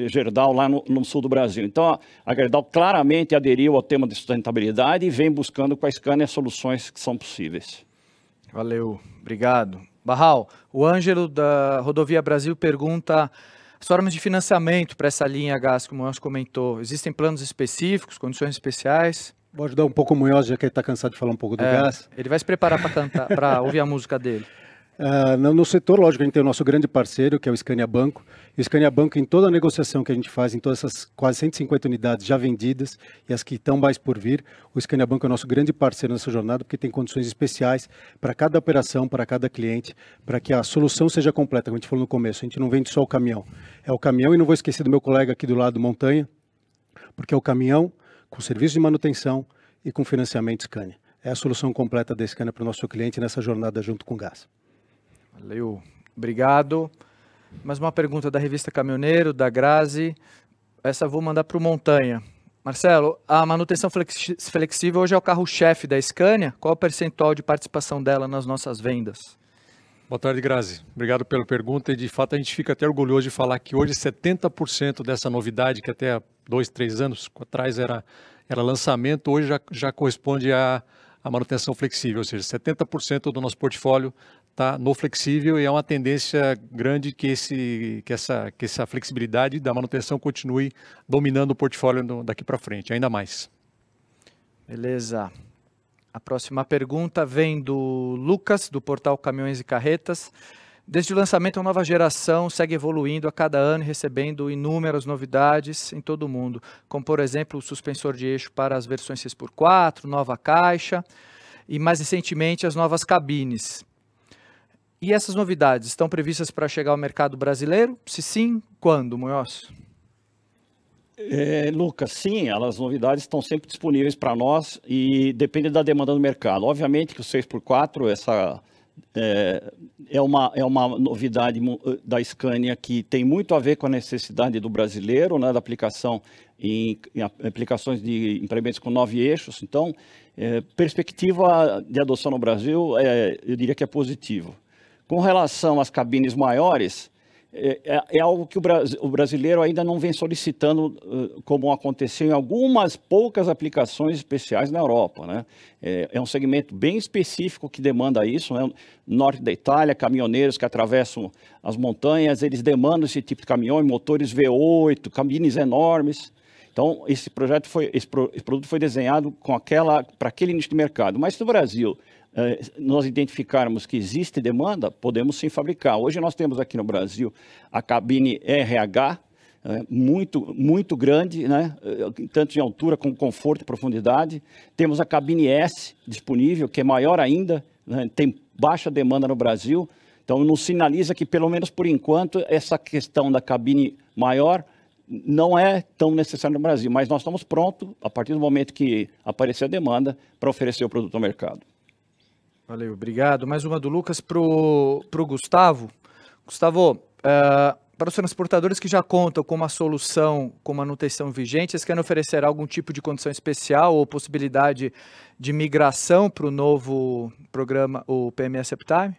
Gerdau lá no sul do Brasil. Então, a Gerdau claramente aderiu ao tema de sustentabilidade e vem buscando com a Scania soluções que são possíveis. Valeu, obrigado. Barral, o Ângelo da Rodovia Brasil pergunta as formas de financiamento para essa linha a gás, como o Munhoz comentou. Existem planos específicos, condições especiais? Vou ajudar um pouco o Munhoz, já que ele está cansado de falar um pouco do gás. Ele vai se preparar para cantar, para ouvir a música dele. No setor, lógico, a gente tem o nosso grande parceiro, que é o Scania Banco. E o Scania Banco, em toda a negociação que a gente faz, em todas essas quase 150 unidades já vendidas e as que estão mais por vir, o Scania Banco é o nosso grande parceiro nessa jornada, porque tem condições especiais para cada operação, para cada cliente, para que a solução seja completa. Como a gente falou no começo, a gente não vende só o caminhão. É o caminhão, e não vou esquecer do meu colega aqui do lado, Montanha, porque é o caminhão com serviço de manutenção e com financiamento Scania. É a solução completa da Scania para o nosso cliente nessa jornada junto com o gás. Valeu, obrigado. Mais uma pergunta da revista Caminhoneiro, da Grazi. Essa eu vou mandar para o Montanha. Marcelo, a manutenção flexível hoje é o carro-chefe da Scania. Qual é o percentual de participação dela nas nossas vendas? Boa tarde, Grazi. Obrigado pela pergunta. E, de fato, a gente fica até orgulhoso de falar que hoje 70% dessa novidade, que até há 2, 3 anos atrás era lançamento, hoje já corresponde à manutenção flexível. Ou seja, 70% do nosso portfólio está no flexível, e é uma tendência grande que essa flexibilidade da manutenção continue dominando o portfólio daqui para frente, ainda mais. Beleza. A próxima pergunta vem do Lucas, do portal Caminhões e Carretas. Desde o lançamento, a nova geração segue evoluindo a cada ano e recebendo inúmeras novidades em todo o mundo, como, por exemplo, o suspensor de eixo para as versões 6x4, nova caixa e, mais recentemente, as novas cabines. E essas novidades estão previstas para chegar ao mercado brasileiro? Se sim, quando, Munhoz? Lucas, sim, as novidades estão sempre disponíveis para nós e depende da demanda do mercado. Obviamente que o 6x4 é uma novidade da Scania que tem muito a ver com a necessidade do brasileiro, né, da aplicação em aplicações de implementos com 9 eixos. Então, perspectiva de adoção no Brasil, eu diria que é positivo. Com relação às cabines maiores, é algo que o brasileiro ainda não vem solicitando, como aconteceu em algumas poucas aplicações especiais na Europa, né? É um segmento bem específico que demanda isso, né? Norte da Itália, caminhoneiros que atravessam as montanhas, eles demandam esse tipo de caminhão, motores V8, cabines enormes. Então, esse produto foi desenhado para aquele nicho de mercado. Mas no Brasil, nós identificarmos que existe demanda, podemos sim fabricar. Hoje nós temos aqui no Brasil a cabine RH, muito grande, né? Tanto de altura como conforto e profundidade. Temos a cabine S disponível, que é maior ainda, né? Tem baixa demanda no Brasil. Então, nos sinaliza que, pelo menos por enquanto, essa questão da cabine maior não é tão necessária no Brasil. Mas nós estamos prontos, a partir do momento que aparecer a demanda, para oferecer o produto ao mercado. Valeu, obrigado. Mais uma do Lucas para o Gustavo. Gustavo, para os transportadores que já contam com uma solução com manutenção vigente, vocês querem oferecer algum tipo de condição especial ou possibilidade de migração para o novo programa, o PMS Uptime?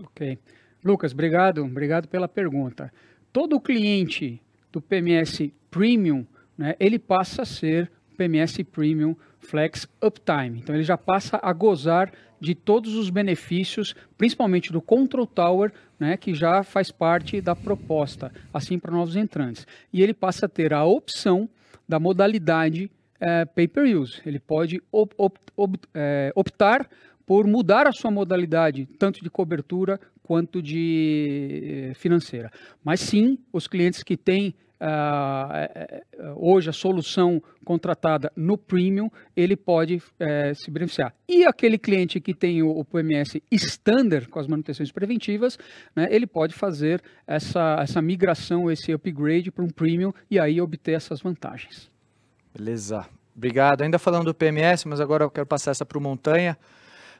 Ok. Lucas, obrigado pela pergunta. Todo cliente do PMS Premium, né, ele passa a ser PMS Premium Flex Uptime. Então ele já passa a gozar de todos os benefícios, principalmente do Control Tower, né, que já faz parte da proposta, assim para novos entrantes. E ele passa a ter a opção da modalidade Pay-Per-Use. Ele pode optar por mudar a sua modalidade, tanto de cobertura quanto de financeira. Mas sim, os clientes que têm hoje a solução contratada no Premium, ele pode se beneficiar. E aquele cliente que tem o PMS Standard, com as manutenções preventivas, né, ele pode fazer essa migração, esse upgrade para um Premium e aí obter essas vantagens. Beleza, obrigado. Ainda falando do PMS, mas agora eu quero passar essa para o Montanha.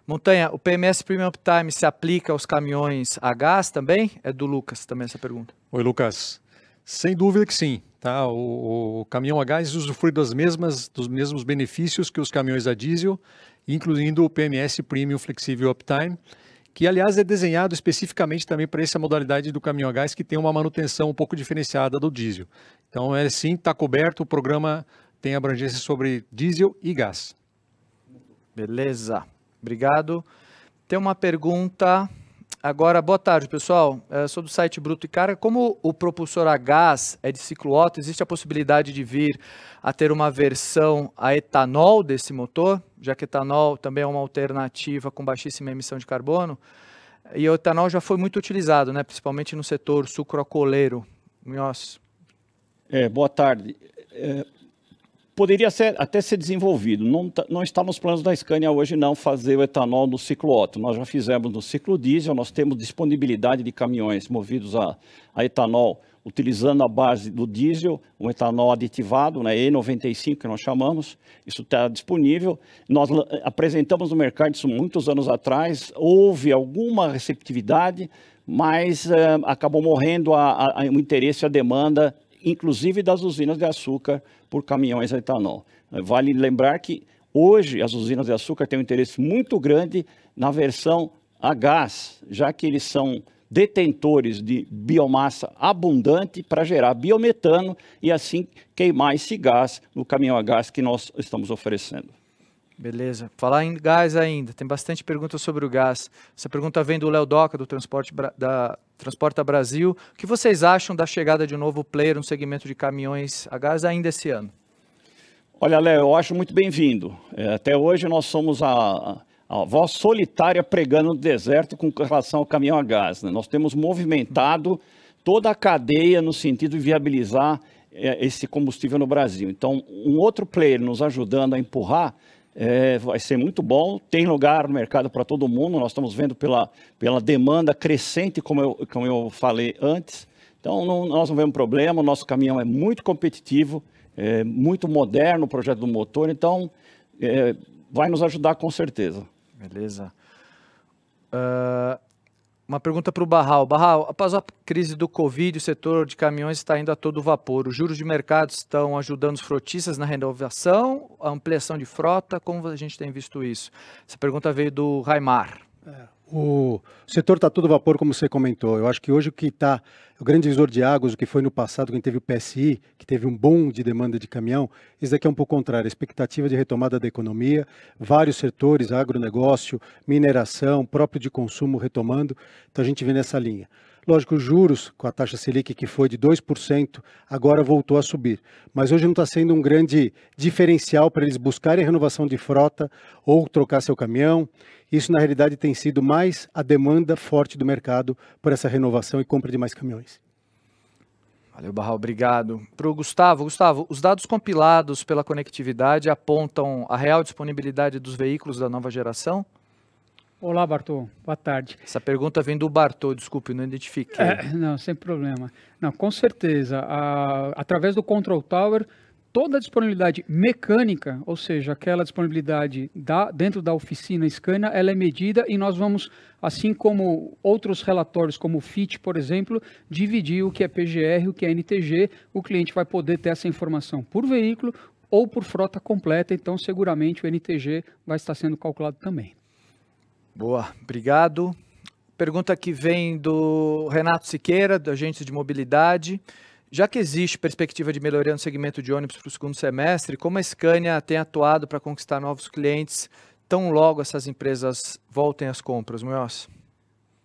Montanha, o PMS Premium Uptime se aplica aos caminhões a gás também? É do Lucas também essa pergunta. Oi, Lucas. Sem dúvida que sim, tá? O caminhão a gás usufrui dos mesmos benefícios que os caminhões a diesel, incluindo o PMS Premium Flexível Uptime, que aliás é desenhado especificamente também para essa modalidade do caminhão a gás que tem uma manutenção um pouco diferenciada do diesel. Então sim, está coberto, o programa tem abrangência sobre diesel e gás. Beleza, obrigado. Tem uma pergunta... Agora, boa tarde, pessoal. Sou do site Bruto e Carga. Como o propulsor a gás é de ciclo Otto, existe a possibilidade de vir a ter uma versão a etanol desse motor, já que etanol também é uma alternativa com baixíssima emissão de carbono. E o etanol já foi muito utilizado, né, principalmente no setor sucroalcooleiro. Munhoz. Boa tarde. Poderia até ser desenvolvido. Não está nos planos da Scania hoje não fazer o etanol no ciclo Otto. Nós já fizemos no ciclo diesel, nós temos disponibilidade de caminhões movidos a etanol, utilizando a base do diesel, um etanol aditivado, né, E95 que nós chamamos. Isso está disponível. Nós apresentamos no mercado isso muitos anos atrás, houve alguma receptividade, mas acabou morrendo o interesse e a demanda, inclusive das usinas de açúcar, por caminhões a etanol. Vale lembrar que hoje as usinas de açúcar têm um interesse muito grande na versão a gás, já que eles são detentores de biomassa abundante para gerar biometano e assim queimar esse gás no caminhão a gás que nós estamos oferecendo. Beleza. Falar em gás ainda, tem bastante perguntas sobre o gás. Essa pergunta vem do Léo Doca, do Transporta Brasil. O que vocês acham da chegada de um novo player no segmento de caminhões a gás ainda esse ano? Olha, Léo, eu acho muito bem-vindo. Até hoje nós somos a voz solitária pregando no deserto com relação ao caminhão a gás, né? Nós temos movimentado toda a cadeia no sentido de viabilizar esse combustível no Brasil. Então, um outro player nos ajudando a empurrar vai ser muito bom, tem lugar no mercado para todo mundo, nós estamos vendo pela demanda crescente, como eu falei antes. Então, nós não vemos problema, o nosso caminhão é muito competitivo, muito moderno o projeto do motor, então vai nos ajudar com certeza. Beleza. Uma pergunta para o Barral. Barral, após a crise do Covid, o setor de caminhões está indo a todo vapor. Os juros de mercado estão ajudando os frotistas na renovação, a ampliação de frota? Como a gente tem visto isso? Essa pergunta veio do Raimar. O setor está todo vapor, como você comentou. Eu acho que hoje o que está, o grande divisor de águas, o que foi no passado, quem teve o PSI, que teve um boom de demanda de caminhão, isso daqui é um pouco contrário. A expectativa de retomada da economia, vários setores, agronegócio, mineração, próprio de consumo retomando. Então a gente vê nessa linha. Lógico, os juros, com a taxa Selic que foi de 2%, agora voltou a subir. Mas hoje não está sendo um grande diferencial para eles buscarem renovação de frota ou trocar seu caminhão. Isso, na realidade, tem sido mais a demanda forte do mercado por essa renovação e compra de mais caminhões. Valeu, Barral, obrigado. Para o Gustavo. Gustavo, os dados compilados pela conectividade apontam a real disponibilidade dos veículos da nova geração? Olá, Bartô. Boa tarde. Essa pergunta vem do Bartô, desculpe, não identifiquei. Não, sem problema. Não, com certeza. Através do Control Tower, toda a disponibilidade mecânica, ou seja, aquela disponibilidade dentro da oficina Scania, ela é medida e nós vamos, assim como outros relatórios, como o FIT, por exemplo, dividir o que é PGR e o que é NTG. O cliente vai poder ter essa informação por veículo ou por frota completa, então seguramente o NTG vai estar sendo calculado também. Boa, obrigado. Pergunta que vem do Renato Siqueira, do Agentes de Mobilidade. Já que existe perspectiva de melhoria no segmento de ônibus para o segundo semestre, como a Scania tem atuado para conquistar novos clientes, tão logo essas empresas voltem às compras, Munhoz?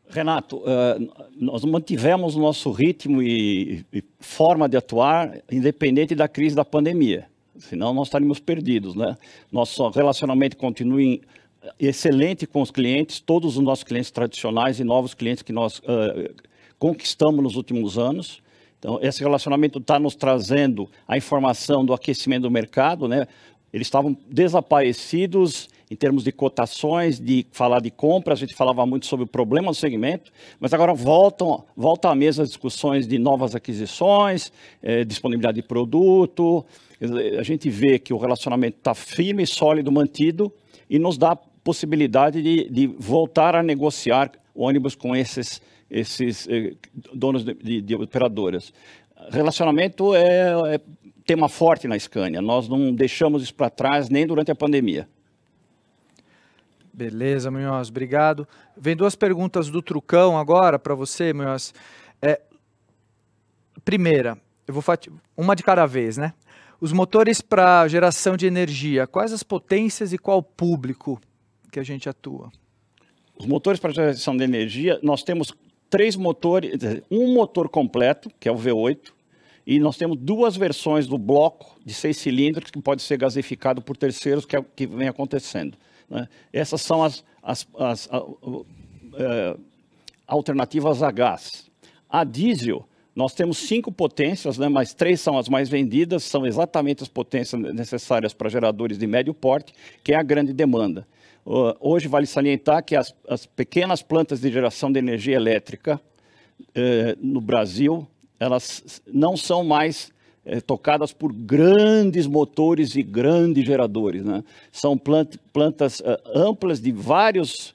Renato, nós mantivemos o nosso ritmo e forma de atuar independente da crise da pandemia, senão nós estaríamos perdidos, né? Nosso relacionamento continua excelente com os clientes, todos os nossos clientes tradicionais e novos clientes que nós conquistamos nos últimos anos. Então, esse relacionamento está nos trazendo a informação do aquecimento do mercado, né? Eles estavam desaparecidos em termos de cotações, de falar de compras, a gente falava muito sobre o problema do segmento, mas agora voltam à mesa as discussões de novas aquisições, disponibilidade de produto. A gente vê que o relacionamento está firme, sólido, mantido, e nos dá a possibilidade de voltar a negociar ônibus com esses donos de operadoras. Relacionamento é tema forte na Scania. Nós não deixamos isso para trás nem durante a pandemia. Beleza, Munhoz, obrigado. Vem duas perguntas do Trucão agora para você, Munhoz. Primeira, eu vou uma de cada vez, né? Os motores para geração de energia, quais as potências e qual público que a gente atua? Os motores para geração de energia, nós temos 3 motores, um motor completo, que é o V8, e nós temos 2 versões do bloco de 6 cilindros que pode ser gasificado por terceiros, que é o que vem acontecendo, né? Essas são as alternativas a gás. A diesel, nós temos 5 potências, né, mas 3 são as mais vendidas, são exatamente as potências necessárias para geradores de médio porte, que é a grande demanda. Hoje vale salientar que as pequenas plantas de geração de energia elétrica no Brasil, elas não são mais tocadas por grandes motores e grandes geradores, né? São plantas amplas de vários,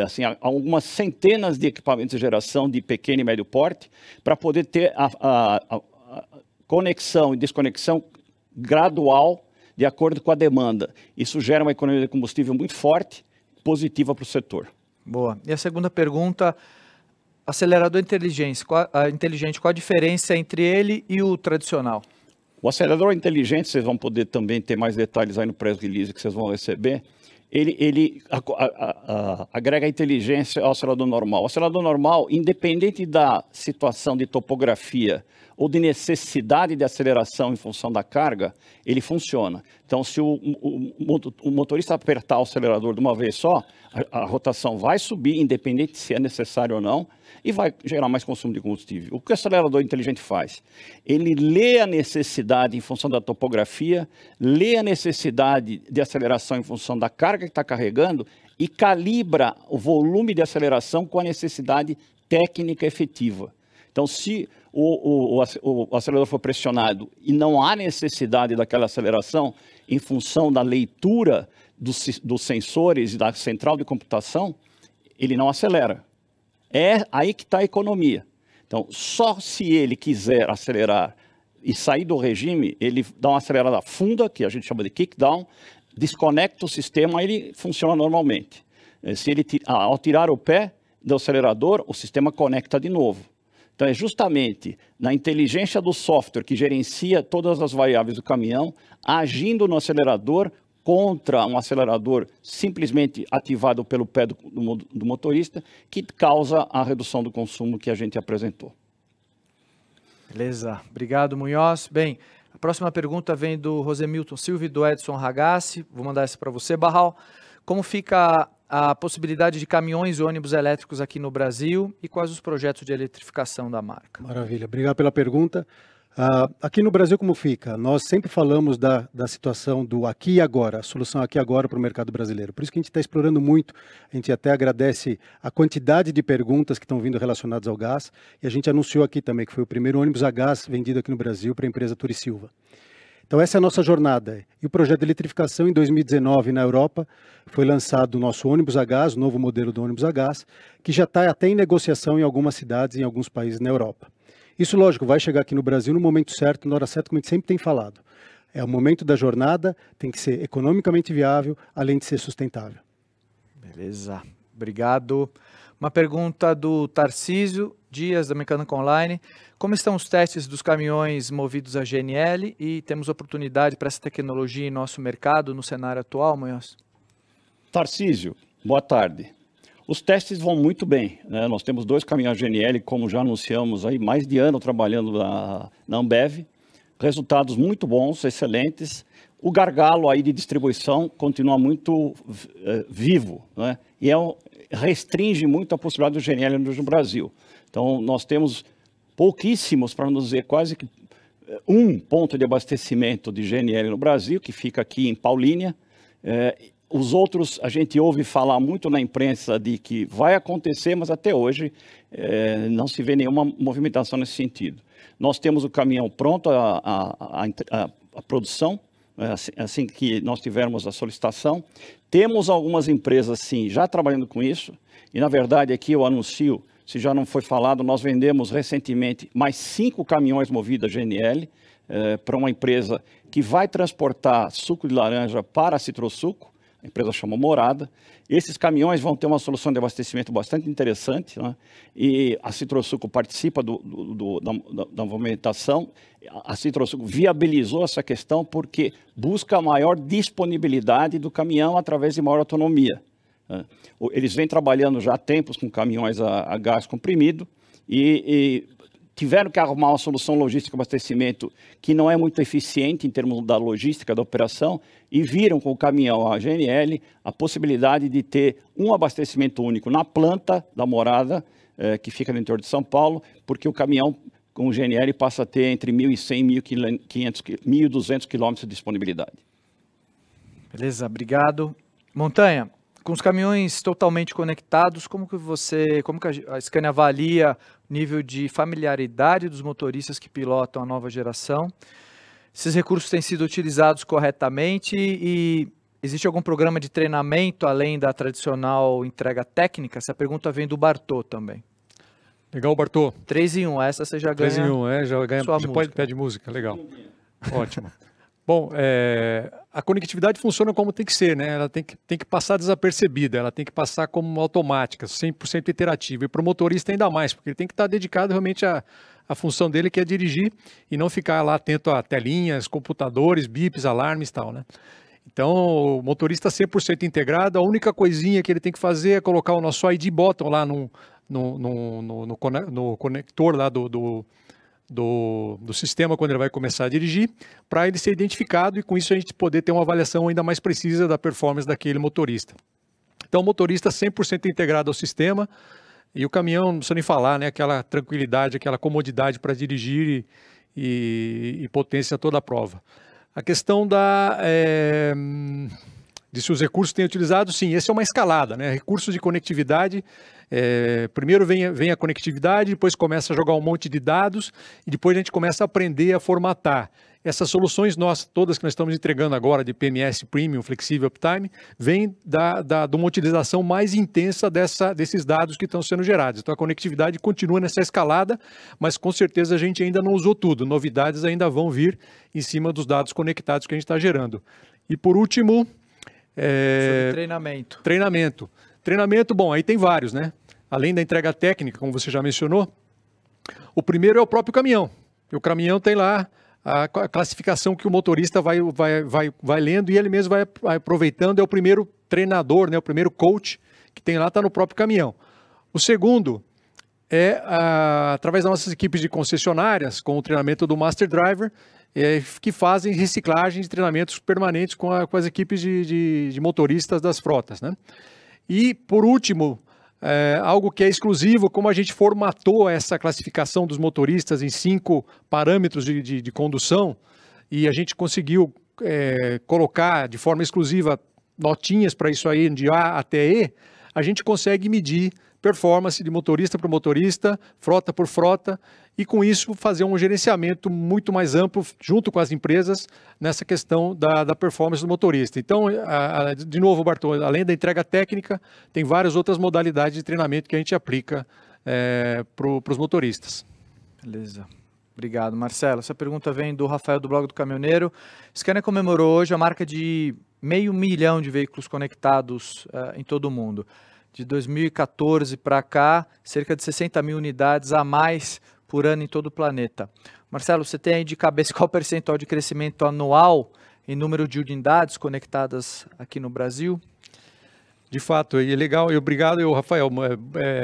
assim, algumas centenas de equipamentos de geração de pequeno e médio porte, para poder ter a conexão e desconexão gradual de acordo com a demanda. Isso gera uma economia de combustível muito forte, positiva para o setor. Boa. E a segunda pergunta, acelerador inteligente, qual a diferença entre ele e o tradicional? O acelerador inteligente, vocês vão poder também ter mais detalhes aí no press release que vocês vão receber, ele agrega inteligência ao acelerador normal. O acelerador normal, independente da situação de topografia ou de necessidade de aceleração em função da carga, ele funciona. Então, se o motorista apertar o acelerador de uma vez só, a rotação vai subir, independente se é necessário ou não, e vai gerar mais consumo de combustível. O que o acelerador inteligente faz? Ele lê a necessidade em função da topografia, lê a necessidade de aceleração em função da carga que está carregando e calibra o volume de aceleração com a necessidade técnica efetiva. Então, se o acelerador for pressionado e não há necessidade daquela aceleração em função da leitura dos sensores e da central de computação, ele não acelera. É aí que está a economia. Então, só se ele quiser acelerar e sair do regime, ele dá uma acelerada funda, que a gente chama de kickdown, desconecta o sistema, aí ele funciona normalmente. Se ele, ao tirar o pé do acelerador, o sistema conecta de novo. Então, é justamente na inteligência do software que gerencia todas as variáveis do caminhão, agindo no acelerador contra um acelerador simplesmente ativado pelo pé do motorista, que causa a redução do consumo que a gente apresentou. Beleza, obrigado, Munhoz. Bem, a próxima pergunta vem do Rosemilton Silva e do Edson Ragazzi. Vou mandar essa para você, Barral. Como fica a possibilidade de caminhões e ônibus elétricos aqui no Brasil e quais os projetos de eletrificação da marca? Maravilha, obrigado pela pergunta. Aqui no Brasil, como fica? Nós sempre falamos da situação do aqui e agora, a solução aqui e agora para o mercado brasileiro. Por isso que a gente está explorando muito, a gente até agradece a quantidade de perguntas que estão vindo relacionadas ao gás, e a gente anunciou aqui também que foi o primeiro ônibus a gás vendido aqui no Brasil para a empresa Turisilva. Então essa é a nossa jornada. E o projeto de eletrificação em 2019 na Europa foi lançado o nosso ônibus a gás, o novo modelo do ônibus a gás, que já está até em negociação em algumas cidades, em alguns países na Europa. Isso, lógico, vai chegar aqui no Brasil no momento certo, na hora certa, como a gente sempre tem falado. É o momento da jornada, tem que ser economicamente viável, além de ser sustentável. Beleza, obrigado. Uma pergunta do Tarcísio Dias, da Mecânica Online. Como estão os testes dos caminhões movidos a GNL e temos oportunidade para essa tecnologia em nosso mercado, no cenário atual, Munhoz? Tarcísio, boa tarde. Os testes vão muito bem, né? Nós temos 2 caminhões GNL, como já anunciamos, aí mais de ano trabalhando na Ambev. Resultados muito bons, excelentes. O gargalo aí de distribuição continua muito vivo, né? E restringe muito a possibilidade do GNL no Brasil. Então, nós temos pouquíssimos, para não dizer quase que um ponto de abastecimento de GNL no Brasil, que fica aqui em Paulínia. Os outros, a gente ouve falar muito na imprensa de que vai acontecer, mas até hoje não se vê nenhuma movimentação nesse sentido. Nós temos o caminhão pronto à produção, assim que nós tivermos a solicitação. Temos algumas empresas, sim, já trabalhando com isso, e na verdade aqui eu anuncio, se já não foi falado, nós vendemos recentemente mais 5 caminhões movidos a GNL para uma empresa que vai transportar suco de laranja para a Citrosuco. A empresa chama Morada. Esses caminhões vão ter uma solução de abastecimento bastante interessante, né? E a Citrosuco participa da movimentação. A Citrosuco viabilizou essa questão porque busca a maior disponibilidade do caminhão através de maior autonomia. Eles vêm trabalhando já há tempos com caminhões a gás comprimido e tiveram que arrumar uma solução logística de abastecimento que não é muito eficiente em termos da logística da operação e viram com o caminhão a GNL a possibilidade de ter um abastecimento único na planta da Morada, que fica no interior de São Paulo, porque o caminhão com o GNL passa a ter entre 1.100 e 1.200 quilômetros de disponibilidade. Beleza, obrigado. Montanha, com os caminhões totalmente conectados, como que a Scania avalia o nível de familiaridade dos motoristas que pilotam a nova geração? Esses recursos têm sido utilizados corretamente e existe algum programa de treinamento além da tradicional entrega técnica? Essa pergunta vem do Bartô também. Legal, Bartô. 3 em 1, essa você já ganha. 3 em 1, já ganha. Sua Depois pede música, legal. Ótimo. Bom, a conectividade funciona como tem que ser, né? Ela tem que passar desapercebida, ela tem que passar como automática, 100% interativa. E para o motorista ainda mais, porque ele tem que estar dedicado realmente à função dele, que é dirigir, e não ficar lá atento a telinhas, computadores, bips, alarmes e tal, né? Então, o motorista 100% integrado, a única coisinha que ele tem que fazer é colocar o nosso ID button lá no conector lá do sistema quando ele vai começar a dirigir, para ele ser identificado e com isso a gente poder ter uma avaliação ainda mais precisa da performance daquele motorista. Então o motorista 100% integrado ao sistema e o caminhão, não precisa nem falar, né, aquela tranquilidade, aquela comodidade para dirigir e potência toda a prova. A questão se os recursos que têm utilizado, sim, esse é uma escalada, né? Recursos de conectividade, primeiro vem a conectividade, depois começa a jogar um monte de dados e depois a gente começa a aprender a formatar. Essas soluções nossas, todas que nós estamos entregando agora de PMS Premium, Flexível Uptime, vêm de uma utilização mais intensa desses dados que estão sendo gerados. Então a conectividade continua nessa escalada, mas com certeza a gente ainda não usou tudo. Novidades ainda vão vir em cima dos dados conectados que a gente está gerando. E por último... sobre treinamento. Treinamento, bom, aí tem vários, né? Além da entrega técnica, como você já mencionou, o primeiro é o próprio caminhão. E o caminhão tem lá a classificação que o motorista vai lendo e ele mesmo vai aproveitando. É o primeiro treinador, né? O primeiro coach que tem lá está no próprio caminhão. O segundo é através das nossas equipes de concessionárias, com o treinamento do Master Driver, que fazem reciclagem de treinamentos permanentes com as equipes de motoristas das frotas, né? E, por último, algo que é exclusivo, como a gente formatou essa classificação dos motoristas em 5 parâmetros de condução, e a gente conseguiu colocar de forma exclusiva notinhas para isso aí, de A até E, a gente consegue medir performance de motorista por motorista, frota por frota, e com isso fazer um gerenciamento muito mais amplo junto com as empresas nessa questão da performance do motorista. Então, de novo, Bartô, além da entrega técnica, tem várias outras modalidades de treinamento que a gente aplica para os motoristas. Beleza. Obrigado, Marcelo. Essa pergunta vem do Rafael, do blog do Caminhoneiro. Scania comemorou hoje a marca de 500 mil de veículos conectados em todo o mundo. De 2014 para cá, cerca de 60 mil unidades a mais por ano em todo o planeta. Marcelo, você tem aí de cabeça qual percentual de crescimento anual em número de unidades conectadas aqui no Brasil? De fato, e é legal, e obrigado, Rafael,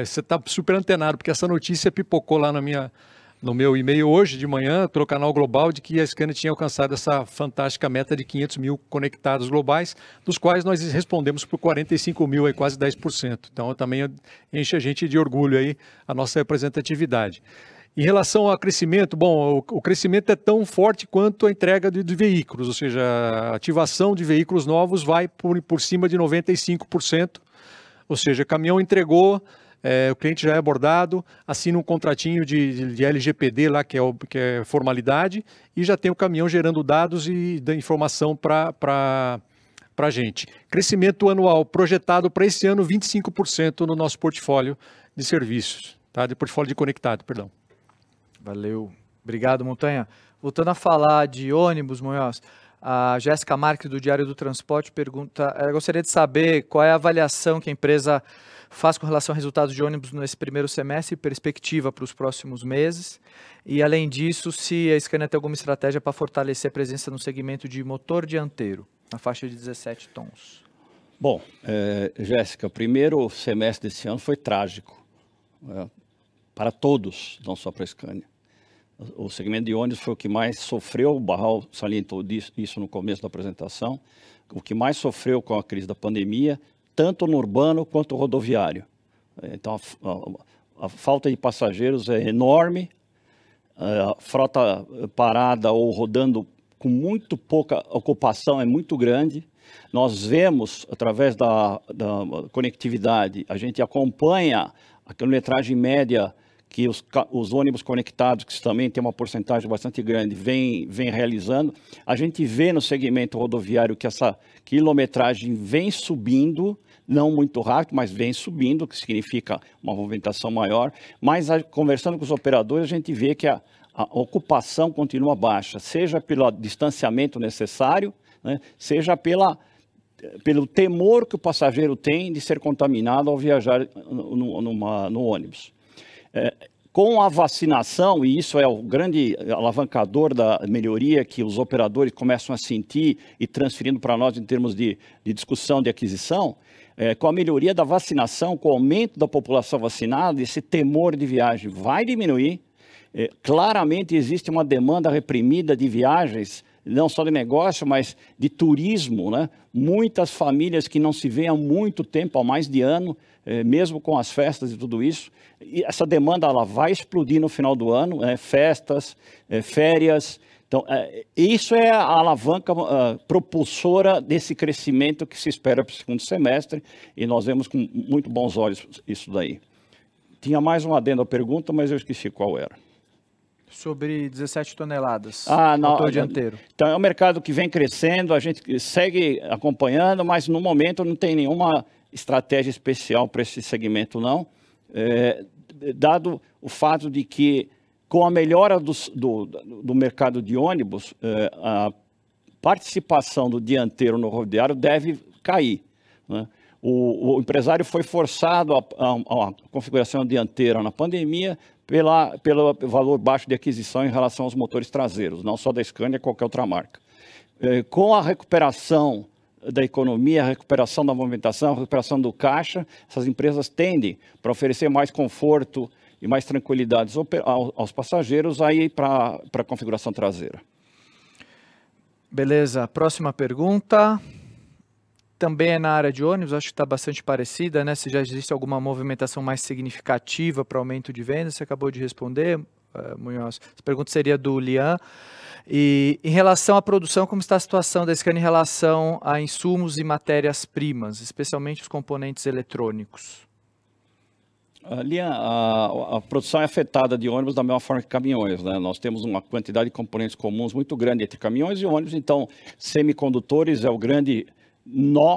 você está super antenado, porque essa notícia pipocou lá no meu e-mail hoje de manhã, pelo canal Global, de que a Scania tinha alcançado essa fantástica meta de 500 mil conectados globais, dos quais nós respondemos por 45 mil, aí, quase 10%. Então também enche a gente de orgulho aí a nossa representatividade. Em relação ao crescimento, bom, o crescimento é tão forte quanto a entrega de veículos, ou seja, a ativação de veículos novos vai por cima de 95%, ou seja, caminhão entregou, o cliente já é abordado, assina um contratinho de LGPD lá, que é formalidade, e já tem o caminhão gerando dados e da informação para a gente. Crescimento anual projetado para esse ano, 25% no nosso portfólio de serviços, tá? De portfólio de conectado, perdão. Valeu. Obrigado, Montanha. Voltando a falar de ônibus, Munhoz, a Jéssica Marques, do Diário do Transporte, pergunta, gostaria de saber qual é a avaliação que a empresa faz com relação a resultados de ônibus nesse primeiro semestre e perspectiva para os próximos meses. E, além disso, se a Scania tem alguma estratégia para fortalecer a presença no segmento de motor dianteiro, na faixa de 17 tons. Bom, Jéssica, o primeiro semestre desse ano foi trágico, para todos, não só para a Scania. O segmento de ônibus foi o que mais sofreu, o Barral salientou isso no começo da apresentação, o que mais sofreu com a crise da pandemia, tanto no urbano quanto no rodoviário. Então, a falta de passageiros é enorme, a frota parada ou rodando com muito pouca ocupação é muito grande. Nós vemos, através da conectividade, a gente acompanha a quilometragem média que os ônibus conectados, que também tem uma porcentagem bastante grande, vem realizando. A gente vê no segmento rodoviário que essa quilometragem vem subindo, não muito rápido, mas vem subindo, o que significa uma movimentação maior. Mas, conversando com os operadores, a gente vê que a ocupação continua baixa, seja pelo distanciamento necessário, né, seja pelo temor que o passageiro tem de ser contaminado ao viajar no ônibus. Com a vacinação, e isso é o grande alavancador da melhoria que os operadores começam a sentir e transferindo para nós em termos de discussão de aquisição, com a melhoria da vacinação, com o aumento da população vacinada, esse temor de viagem vai diminuir. Claramente existe uma demanda reprimida de viagens, não só de negócio, mas de turismo, né? Muitas famílias que não se veem há muito tempo, há mais de ano, mesmo com as festas e tudo isso. E essa demanda ela vai explodir no final do ano, festas, férias. Então, isso é a alavanca propulsora desse crescimento que se espera para o segundo semestre, e nós vemos com muito bons olhos isso daí. Tinha mais um adendo à pergunta, mas eu esqueci qual era. Sobre 17 toneladas, não, motor dianteiro. Então, é um mercado que vem crescendo, a gente segue acompanhando, mas no momento não tem nenhuma estratégia especial para esse segmento, não. Dado o fato de que, com a melhora do mercado de ônibus, a participação do dianteiro no rodoviário deve cair, né? O empresário foi forçado a configuração dianteira na pandemia pelo valor baixo de aquisição em relação aos motores traseiros, não só da Scania, qualquer outra marca. Com a recuperação da economia, a recuperação da movimentação, a recuperação do caixa, essas empresas tendem para oferecer mais conforto e mais tranquilidade aos passageiros aí para a configuração traseira. Beleza, próxima pergunta. Também é na área de ônibus, acho que está bastante parecida, né? Se já existe alguma movimentação mais significativa para aumento de vendas, você acabou de responder, Munhoz. Essa pergunta seria do Lian. E em relação à produção, como está a situação da Scania em relação a insumos e matérias-primas, especialmente os componentes eletrônicos? Lian, a produção é afetada de ônibus da mesma forma que caminhões, né? Nós temos uma quantidade de componentes comuns muito grande entre caminhões e ônibus, então semicondutores é o grande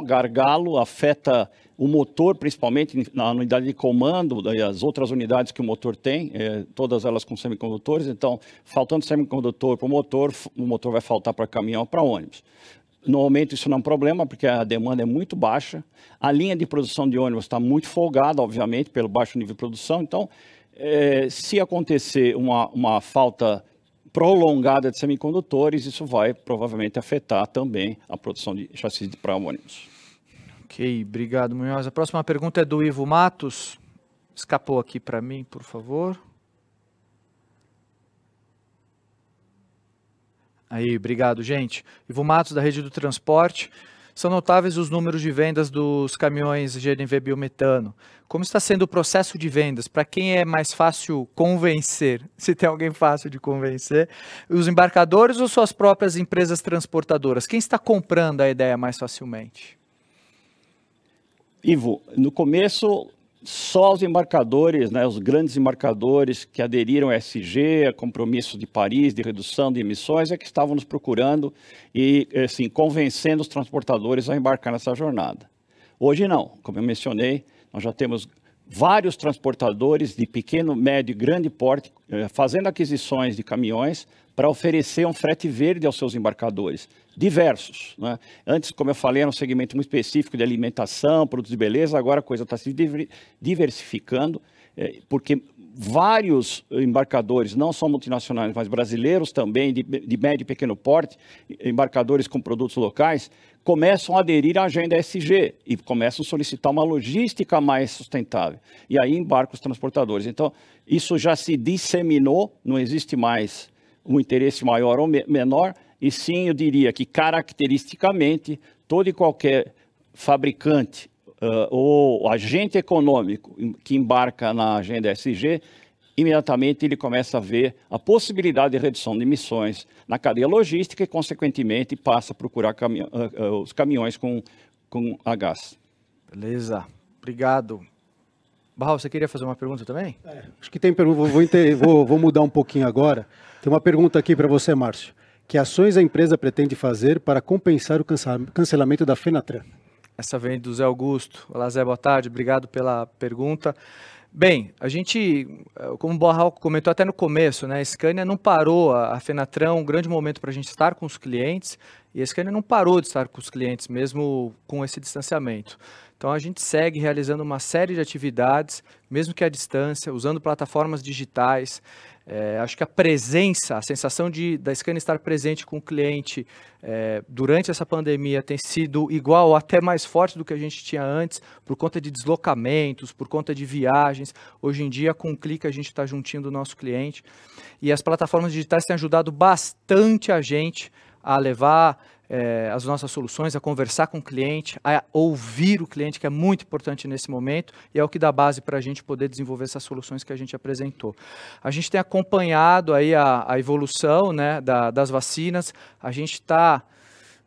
gargalo, afeta o motor, principalmente na unidade de comando e as outras unidades que o motor tem, todas elas com semicondutores. Então, faltando semicondutor para o motor vai faltar para caminhão, para ônibus. No momento isso não é um problema, porque a demanda é muito baixa. A linha de produção de ônibus está muito folgada, obviamente, pelo baixo nível de produção. Então, se acontecer uma falta prolongada de semicondutores, isso vai provavelmente afetar também a produção de chassis para ônibus. Ok, obrigado, Munhoz. A próxima pergunta é do Ivo Matos. Escapou aqui para mim, por favor. Aí, obrigado, gente. Ivo Matos, da Rede do Transporte. São notáveis os números de vendas dos caminhões GNV biometano. Como está sendo o processo de vendas? Para quem é mais fácil convencer? Se tem alguém fácil de convencer? Os embarcadores ou suas próprias empresas transportadoras? Quem está comprando a ideia mais facilmente? Ivo, no começo, só os embarcadores, né, os grandes embarcadores que aderiram ao ESG, a compromisso de Paris, de redução de emissões, é que estavam nos procurando e, assim, convencendo os transportadores a embarcar nessa jornada. Hoje não, como eu mencionei, nós já temos vários transportadores de pequeno, médio e grande porte fazendo aquisições de caminhões para oferecer um frete verde aos seus embarcadores, diversos, né? Antes, como eu falei, era um segmento muito específico de alimentação, produtos de beleza, agora a coisa está se diversificando, porque vários embarcadores, não só multinacionais, mas brasileiros também, de médio e pequeno porte, embarcadores com produtos locais, começam a aderir à agenda ESG e começam a solicitar uma logística mais sustentável. E aí embarcam os transportadores. Então, isso já se disseminou, não existe mais um interesse maior ou menor, e sim, eu diria que caracteristicamente, todo e qualquer fabricante ou agente econômico que embarca na agenda ESG, imediatamente ele começa a ver a possibilidade de redução de emissões na cadeia logística e, consequentemente, passa a procurar os caminhões com a gás. Beleza, obrigado. Barral, você queria fazer uma pergunta também? Acho que tem pergunta, vou mudar um pouquinho agora. Tem uma pergunta aqui para você, Márcio. Que ações a empresa pretende fazer para compensar o cancelamento da Fenatran? Essa vem do Zé Augusto. Olá, Zé, boa tarde, obrigado pela pergunta. Bem, a gente, como o Barral comentou até no começo, né, a Scania não parou, a Fenatran é um grande momento para a gente estar com os clientes, e a Scania não parou de estar com os clientes, mesmo com esse distanciamento. Então a gente segue realizando uma série de atividades, mesmo que à distância, usando plataformas digitais. Acho que a presença, a sensação da Scania estar presente com o cliente durante essa pandemia tem sido igual ou até mais forte do que a gente tinha antes, por conta de deslocamentos, por conta de viagens. Hoje em dia, com um clique, a gente está juntinho do nosso cliente. E as plataformas digitais têm ajudado bastante a gente a levar as nossas soluções, a conversar com o cliente, a ouvir o cliente, que é muito importante nesse momento, e é o que dá base para a gente poder desenvolver essas soluções que a gente apresentou. A gente tem acompanhado aí a evolução, né, das vacinas, a gente está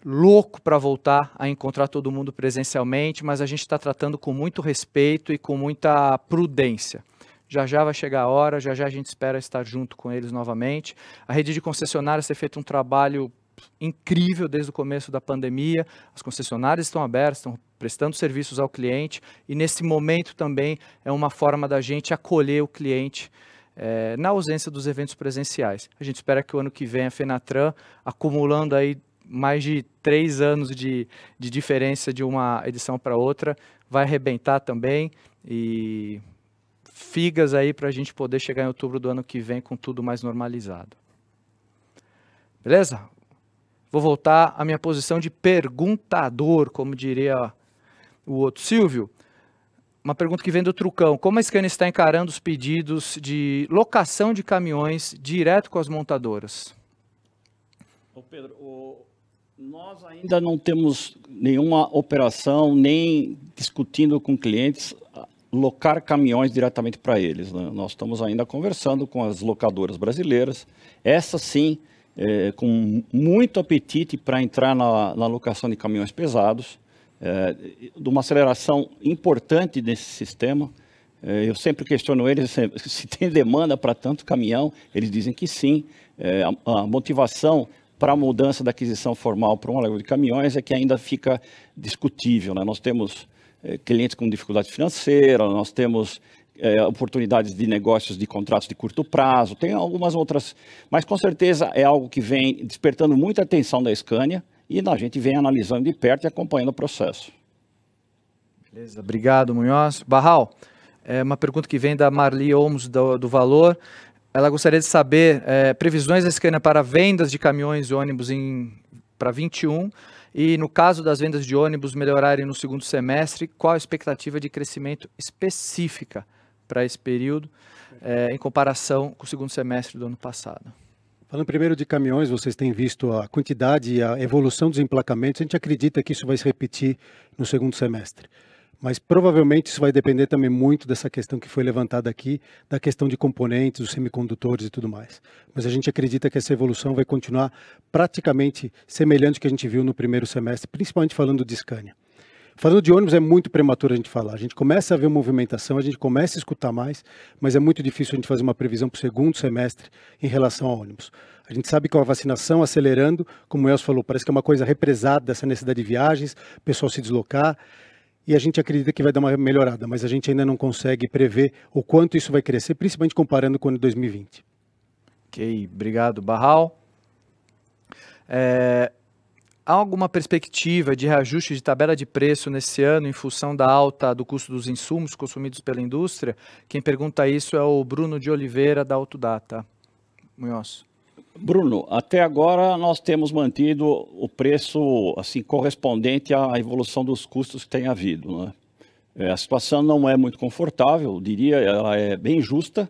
louco para voltar a encontrar todo mundo presencialmente, mas a gente está tratando com muito respeito e com muita prudência. Já já vai chegar a hora, já já a gente espera estar junto com eles novamente. A rede de concessionárias tem feito um trabalho incrível desde o começo da pandemia, as concessionárias estão abertas, estão prestando serviços ao cliente e nesse momento também é uma forma da gente acolher o cliente na ausência dos eventos presenciais. A gente espera que o ano que vem a Fenatran, acumulando aí mais de 3 anos de diferença de uma edição para outra, vai arrebentar também e figas aí para a gente poder chegar em outubro do ano que vem com tudo mais normalizado. Beleza? Vou voltar à minha posição de perguntador, como diria o outro. Silvio, uma pergunta que vem do Trucão. Como a Scania está encarando os pedidos de locação de caminhões direto com as montadoras? Ô Pedro, nós ainda não temos nenhuma operação, nem discutindo com clientes, locar caminhões diretamente para eles, né? Nós estamos ainda conversando com as locadoras brasileiras. Essa sim, com muito apetite para entrar na locação de caminhões pesados, de uma aceleração importante nesse sistema. Eu sempre questiono eles se tem demanda para tanto caminhão, eles dizem que sim. A motivação para a mudança da aquisição formal para um aluguel de caminhões é que ainda fica discutível, né? Nós temos clientes com dificuldade financeira, nós temos oportunidades de negócios de contratos de curto prazo, tem algumas outras, mas com certeza é algo que vem despertando muita atenção da Scania e a gente vem analisando de perto e acompanhando o processo. Beleza, obrigado, Munhoz. Barral, uma pergunta que vem da Marli Olmos do Valor. Ela gostaria de saber previsões da Scania para vendas de caminhões e ônibus para 21 e no caso das vendas de ônibus melhorarem no segundo semestre, qual a expectativa de crescimento específica para esse período em comparação com o segundo semestre do ano passado? Falando primeiro de caminhões, vocês têm visto a quantidade e a evolução dos emplacamentos. A gente acredita que isso vai se repetir no segundo semestre. Mas provavelmente isso vai depender também muito dessa questão que foi levantada aqui, da questão de componentes, os semicondutores e tudo mais. Mas a gente acredita que essa evolução vai continuar praticamente semelhante ao que a gente viu no primeiro semestre, principalmente falando de Scania. Falando de ônibus é muito prematuro a gente falar. A gente começa a ver movimentação, a gente começa a escutar mais, mas é muito difícil a gente fazer uma previsão para o segundo semestre em relação a ônibus. A gente sabe que a vacinação acelerando, como o Elcio falou, parece que é uma coisa represada dessa necessidade de viagens, o pessoal se deslocar, e a gente acredita que vai dar uma melhorada, mas a gente ainda não consegue prever o quanto isso vai crescer, principalmente comparando com o ano de 2020. Ok, obrigado, Barral. Há alguma perspectiva de reajuste de tabela de preço nesse ano em função da alta do custo dos insumos consumidos pela indústria? Quem pergunta isso é o Bruno de Oliveira, da Autodata. Munhoz. Bruno, até agora nós temos mantido o preço assim, correspondente à evolução dos custos que tem havido, né? A situação não é muito confortável, eu diria, ela é bem justa.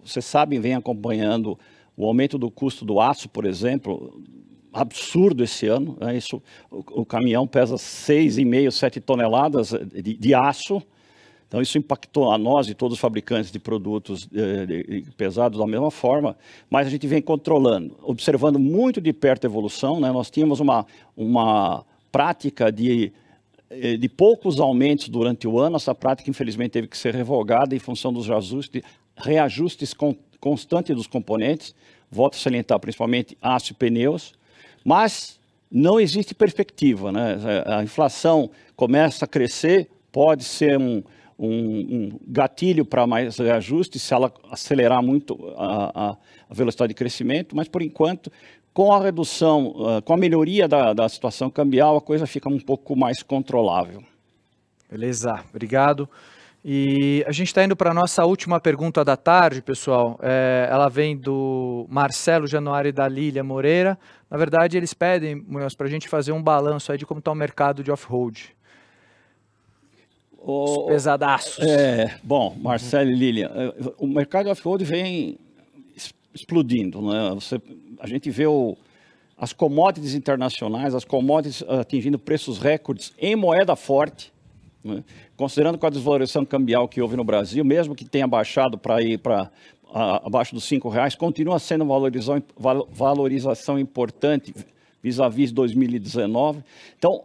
Vocês sabem, vem acompanhando o aumento do custo do aço, por exemplo, absurdo esse ano, né? O caminhão pesa 6,5, 7 toneladas de aço. Então isso impactou a nós e todos os fabricantes de produtos pesados da mesma forma, mas a gente vem controlando, observando muito de perto a evolução, né? Nós tínhamos uma prática de poucos aumentos durante o ano, essa prática infelizmente teve que ser revogada em função dos reajustes constantes dos componentes, volto a salientar principalmente aço e pneus, mas não existe perspectiva, né? A inflação começa a crescer, pode ser um gatilho para mais reajuste se ela acelerar muito a velocidade de crescimento, mas por enquanto, com a redução, com a melhoria da situação cambial, a coisa fica um pouco mais controlável. Beleza, obrigado. E a gente está indo para a nossa última pergunta da tarde, pessoal. Ela vem do Marcelo Januário e da Lília Moreira. Na verdade, eles pedem, Munhoz, para a gente fazer um balanço aí de como está o mercado de off-road. Os pesadaços. Bom, Marcelo e Lilian, o mercado off-road vem explodindo, né? A gente vê as commodities internacionais, as commodities atingindo preços recordes em moeda forte, né? Considerando com a desvalorização cambial que houve no Brasil, mesmo que tenha baixado para ir para abaixo dos R$5, continua sendo valorização importante vis-à-vis 2019. Então,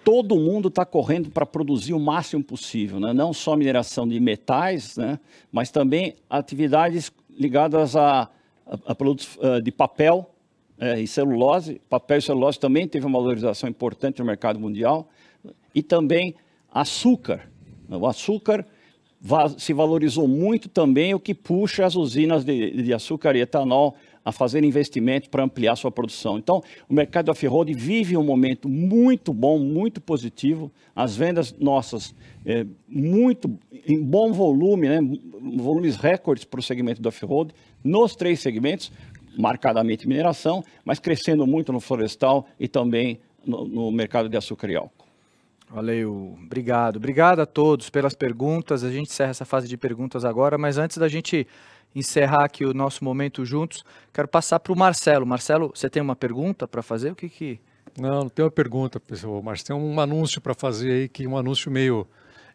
todo mundo está correndo para produzir o máximo possível, né? Não só mineração de metais, né? Mas também atividades ligadas a produtos de papel e celulose. Papel e celulose também teve uma valorização importante no mercado mundial. E também açúcar. O açúcar se valorizou muito também, o que puxa as usinas de açúcar e etanol a fazer investimentos para ampliar sua produção. Então, o mercado off-road vive um momento muito bom, muito positivo. As vendas nossas muito em bom volume, né? Volumes recordes para o segmento do off-road, nos 3 segmentos, marcadamente mineração, mas crescendo muito no florestal e também no mercado de açúcar e álcool. Valeu, obrigado. Obrigado a todos pelas perguntas. A gente encerra essa fase de perguntas agora, mas antes da gente encerrar aqui o nosso momento juntos, quero passar para o Marcelo. Marcelo, você tem uma pergunta para fazer? O que... Não tenho uma pergunta, pessoal. Mas tem um anúncio para fazer aí, que um anúncio meio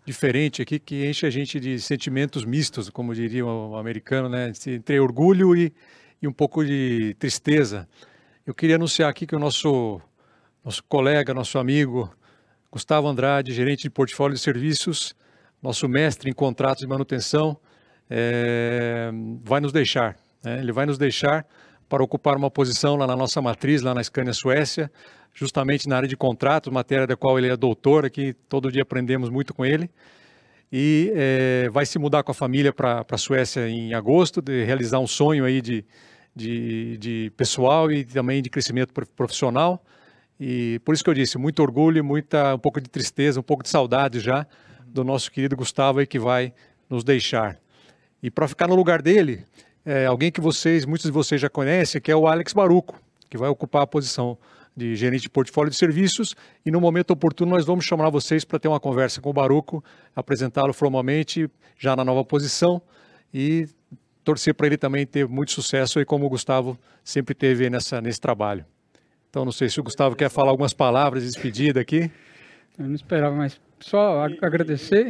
diferente aqui, que enche a gente de sentimentos mistos, como diria o americano, né? Entre orgulho e um pouco de tristeza. Eu queria anunciar aqui que o nosso colega, nosso amigo, Gustavo Andrade, gerente de portfólio de serviços, nosso mestre em contratos de manutenção, vai nos deixar. Né? Ele vai nos deixar para ocupar uma posição lá na nossa matriz, lá na Scania Suécia, justamente na área de contratos, matéria da qual ele é doutor, aqui todo dia aprendemos muito com ele. E vai se mudar com a família para a Suécia em agosto, de realizar um sonho aí de pessoal e também de crescimento profissional. E por isso que eu disse, muito orgulho, um pouco de tristeza, um pouco de saudade já do nosso querido Gustavo aí, que vai nos deixar. E para ficar no lugar dele, alguém que muitos de vocês já conhecem, que é o Alex Baruco, que vai ocupar a posição de gerente de portfólio de serviços, e no momento oportuno nós vamos chamar vocês para ter uma conversa com o Baruco, apresentá-lo formalmente já na nova posição e torcer para ele também ter muito sucesso aí, como o Gustavo sempre teve nesse trabalho. Então, não sei se o Gustavo quer falar algumas palavras de despedida aqui. Eu não esperava, mas só agradecer.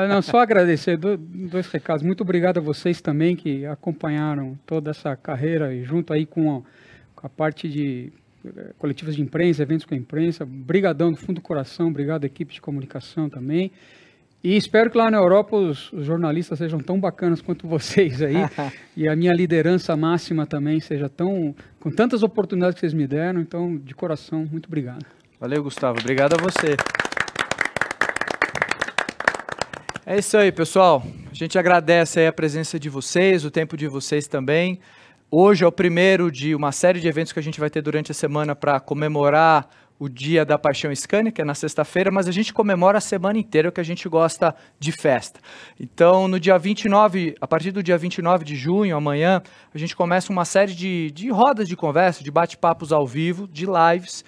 Não, só agradecer, 2 recados. Muito obrigado a vocês também que acompanharam toda essa carreira e junto aí com a parte de coletivas de imprensa, eventos com a imprensa. Obrigadão do fundo do coração, obrigado à equipe de comunicação também. E espero que lá na Europa os jornalistas sejam tão bacanas quanto vocês aí. E a minha liderança máxima também seja com tantas oportunidades que vocês me deram. Então, de coração, muito obrigado. Valeu, Gustavo. Obrigado a você. É isso aí, pessoal. A gente agradece aí a presença de vocês, o tempo de vocês também. Hoje é o primeiro de uma série de eventos que a gente vai ter durante a semana para comemorar o Dia da Paixão Scania, que é na sexta-feira, mas a gente comemora a semana inteira, que a gente gosta de festa. Então, no dia 29, a partir do dia 29 de junho, amanhã, a gente começa uma série de rodas de conversa, de bate-papos ao vivo, de lives,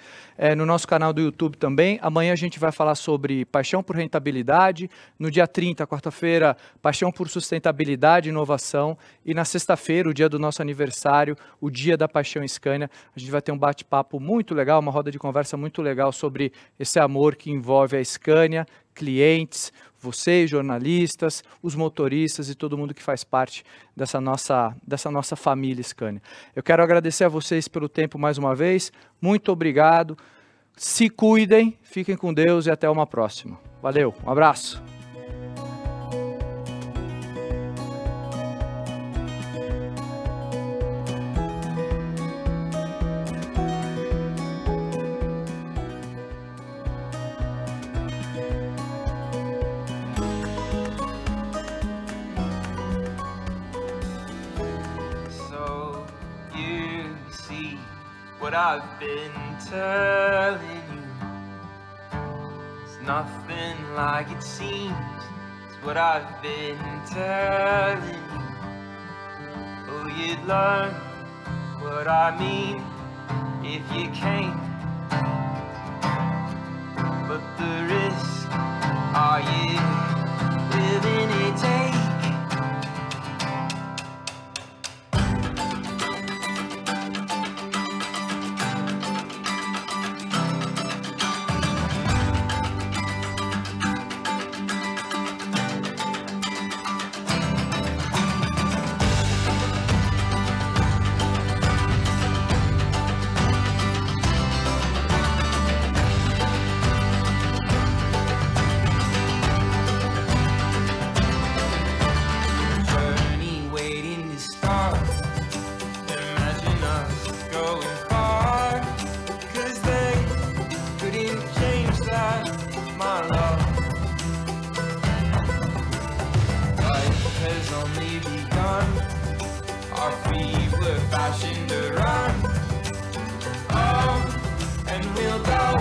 no nosso canal do YouTube também. Amanhã a gente vai falar sobre paixão por rentabilidade. No dia 30, quarta-feira, paixão por sustentabilidade e inovação. E na sexta-feira, o dia do nosso aniversário, o Dia da Paixão Scania, a gente vai ter um bate-papo muito legal, uma roda de conversa muito legal sobre esse amor que envolve a Scania, clientes, vocês, jornalistas, os motoristas e todo mundo que faz parte dessa nossa família Scania. Eu quero agradecer a vocês pelo tempo mais uma vez. Muito obrigado. Se cuidem, fiquem com Deus e até uma próxima. Valeu, um abraço. What I've been telling you, it's nothing like it seems. It's what I've been telling you. Oh, you'd learn what I mean if you came. But the risk, are you willing to take? my love. Life has only begun. Our feet were fashioned to run. Oh, and we'll go